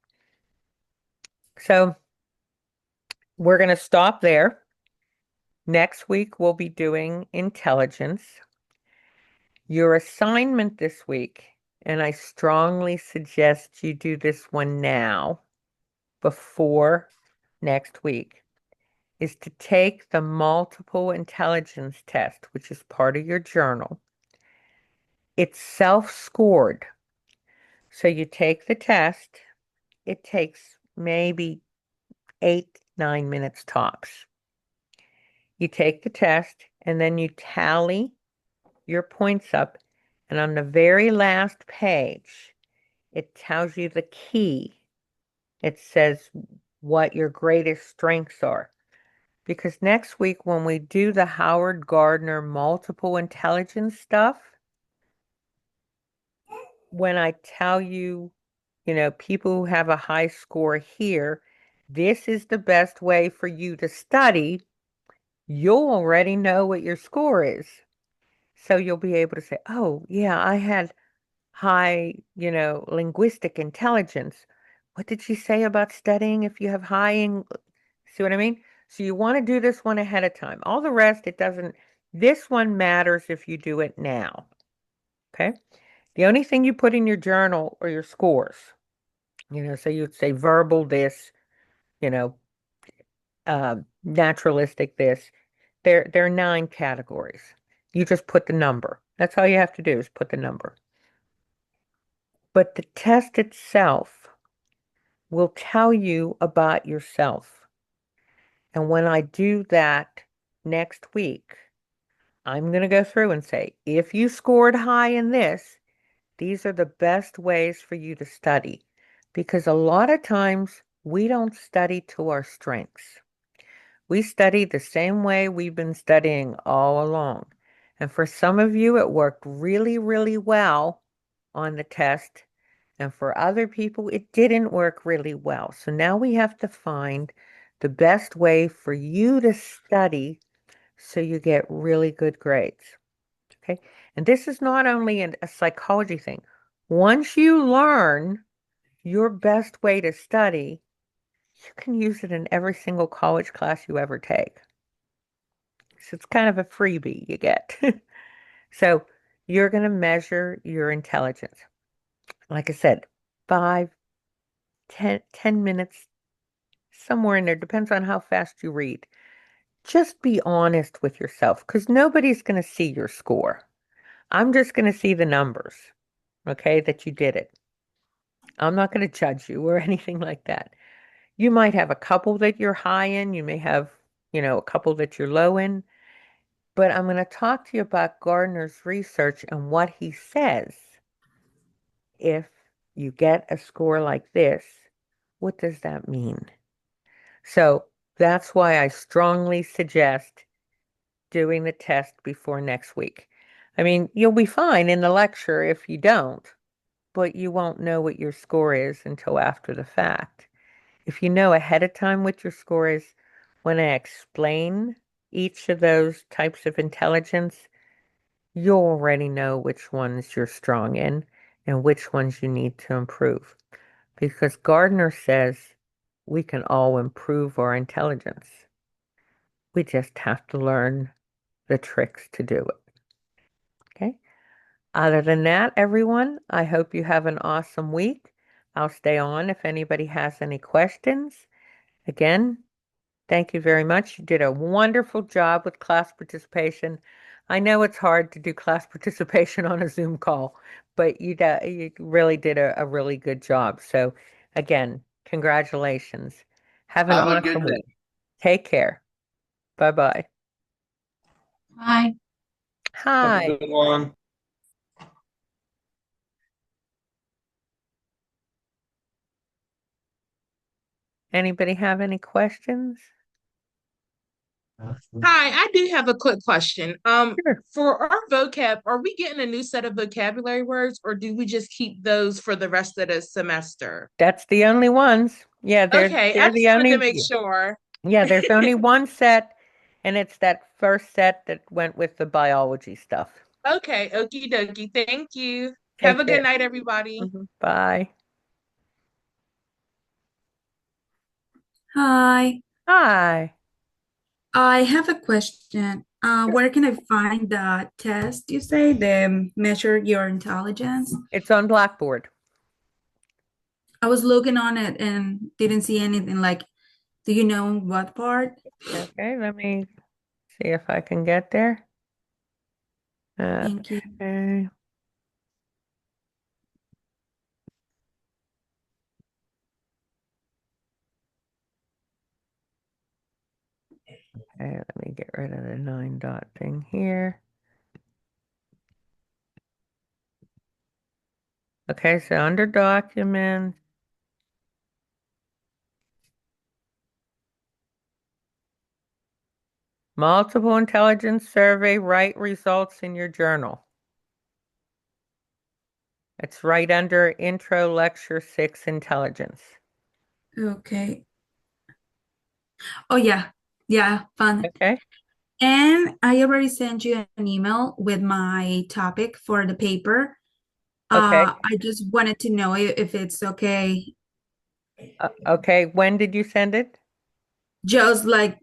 So we're going to stop there. Next week, we'll be doing intelligence. Your assignment this week, and I strongly suggest you do this one now before next week, is to take the multiple intelligence test, which is part of your journal. It's self-scored. So you take the test. It takes maybe 8-9 minutes tops. You take the test and then you tally your points up, and on the very last page, it tells you the key. It says what your greatest strengths are. Because next week, when we do the Howard Gardner multiple intelligence stuff, when I tell you, people who have a high score here, this is the best way for you to study, you'll already know what your score is. So you'll be able to say, oh, yeah, I had high, linguistic intelligence. What did she say about studying if you have high see what I mean? So you want to do this one ahead of time. All the rest, it doesn't. This one matters if you do it now. Okay? The only thing you put in your journal are your scores. So you'd say verbal this, naturalistic this. There are 9 categories. You just put the number. That's all you have to do is put the number. But the test itself will tell you about yourself. And when I do that next week, I'm going to go through and say, if you scored high in this, these are the best ways for you to study. Because a lot of times we don't study to our strengths. We study the same way we've been studying all along. And for some of you, it worked really, really well on the test. And for other people, it didn't work really well. So now we have to find the best way for you to study so you get really good grades. Okay? And this is not only a psychology thing. Once you learn your best way to study, you can use it in every single college class you ever take. So it's kind of a freebie you get. So you're going to measure your intelligence. Like I said, 5, 10 minutes, somewhere in there, depends on how fast you read. Just be honest with yourself because nobody's going to see your score. I'm just going to see the numbers, okay, that you did it. I'm not going to judge you or anything like that. You might have a couple that you're high in. You may have, a couple that you're low in. But I'm going to talk to you about Gardner's research and what he says. If you get a score like this, what does that mean? So that's why I strongly suggest doing the test before next week. I mean, you'll be fine in the lecture if you don't, but you won't know what your score is until after the fact. If you know ahead of time what your score is, when I explain each of those types of intelligence, you'll already know which ones you're strong in and which ones you need to improve. Because Gardner says we can all improve our intelligence. We just have to learn the tricks to do it. Okay? Other than that, everyone, I hope you have an awesome week. I'll stay on if anybody has any questions. Again, thank you very much. You did a wonderful job with class participation. I know it's hard to do class participation on a Zoom call, but you really did a really good job. So again, congratulations. Have an Have a good awesome day. week. Take care. Bye-bye. Hi. Have a Hi. good one. Anybody have any questions? Hi, I do have a quick question. Sure. For our vocab, are we getting a new set of vocabulary words, or do we just keep those for the rest of the semester? That's the only ones. Yeah, Okay, I they're just the wanted to only make sure. yeah, there's only one set, and it's that first set that went with the biology stuff. Okay, okie dokie. Thank you. Have Take a good care. night, everybody. Bye. Hi, Hi. I have a question. Where can I find the test you say, the measure your intelligence? It's on Blackboard. I was looking on it and didn't see anything like, do you know what part? Okay, let me see if I can get there. Thank you. Okay. Okay, let me get rid of the 9 dot thing here. Okay, so under document, multiple intelligence survey, write results in your journal. It's right under intro lecture 6 intelligence. Okay. Oh yeah, yeah, fun. Okay. And I already sent you an email with my topic for the paper. Okay. I just wanted to know if it's okay. Okay, when did you send it? Just like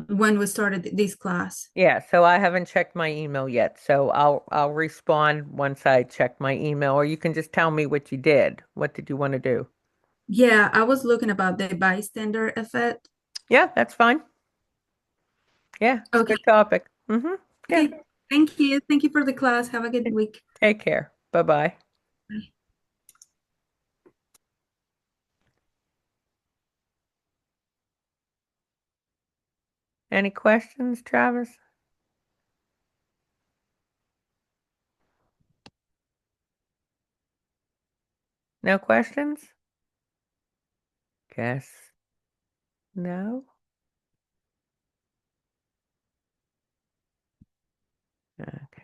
when we started this class. Yeah, so I haven't checked my email yet, so I'll respond once I check my email, or you can just tell me what you did. What did you want to do? Yeah, I was looking about the bystander effect. Yeah, that's fine. Yeah, it's a Okay. good topic. Mm-hmm. Yeah, Okay. Thank you. Thank you for the class. Have a good week. take care. Bye-bye. Bye. Any questions, Travis? No questions? Guess no. Okay.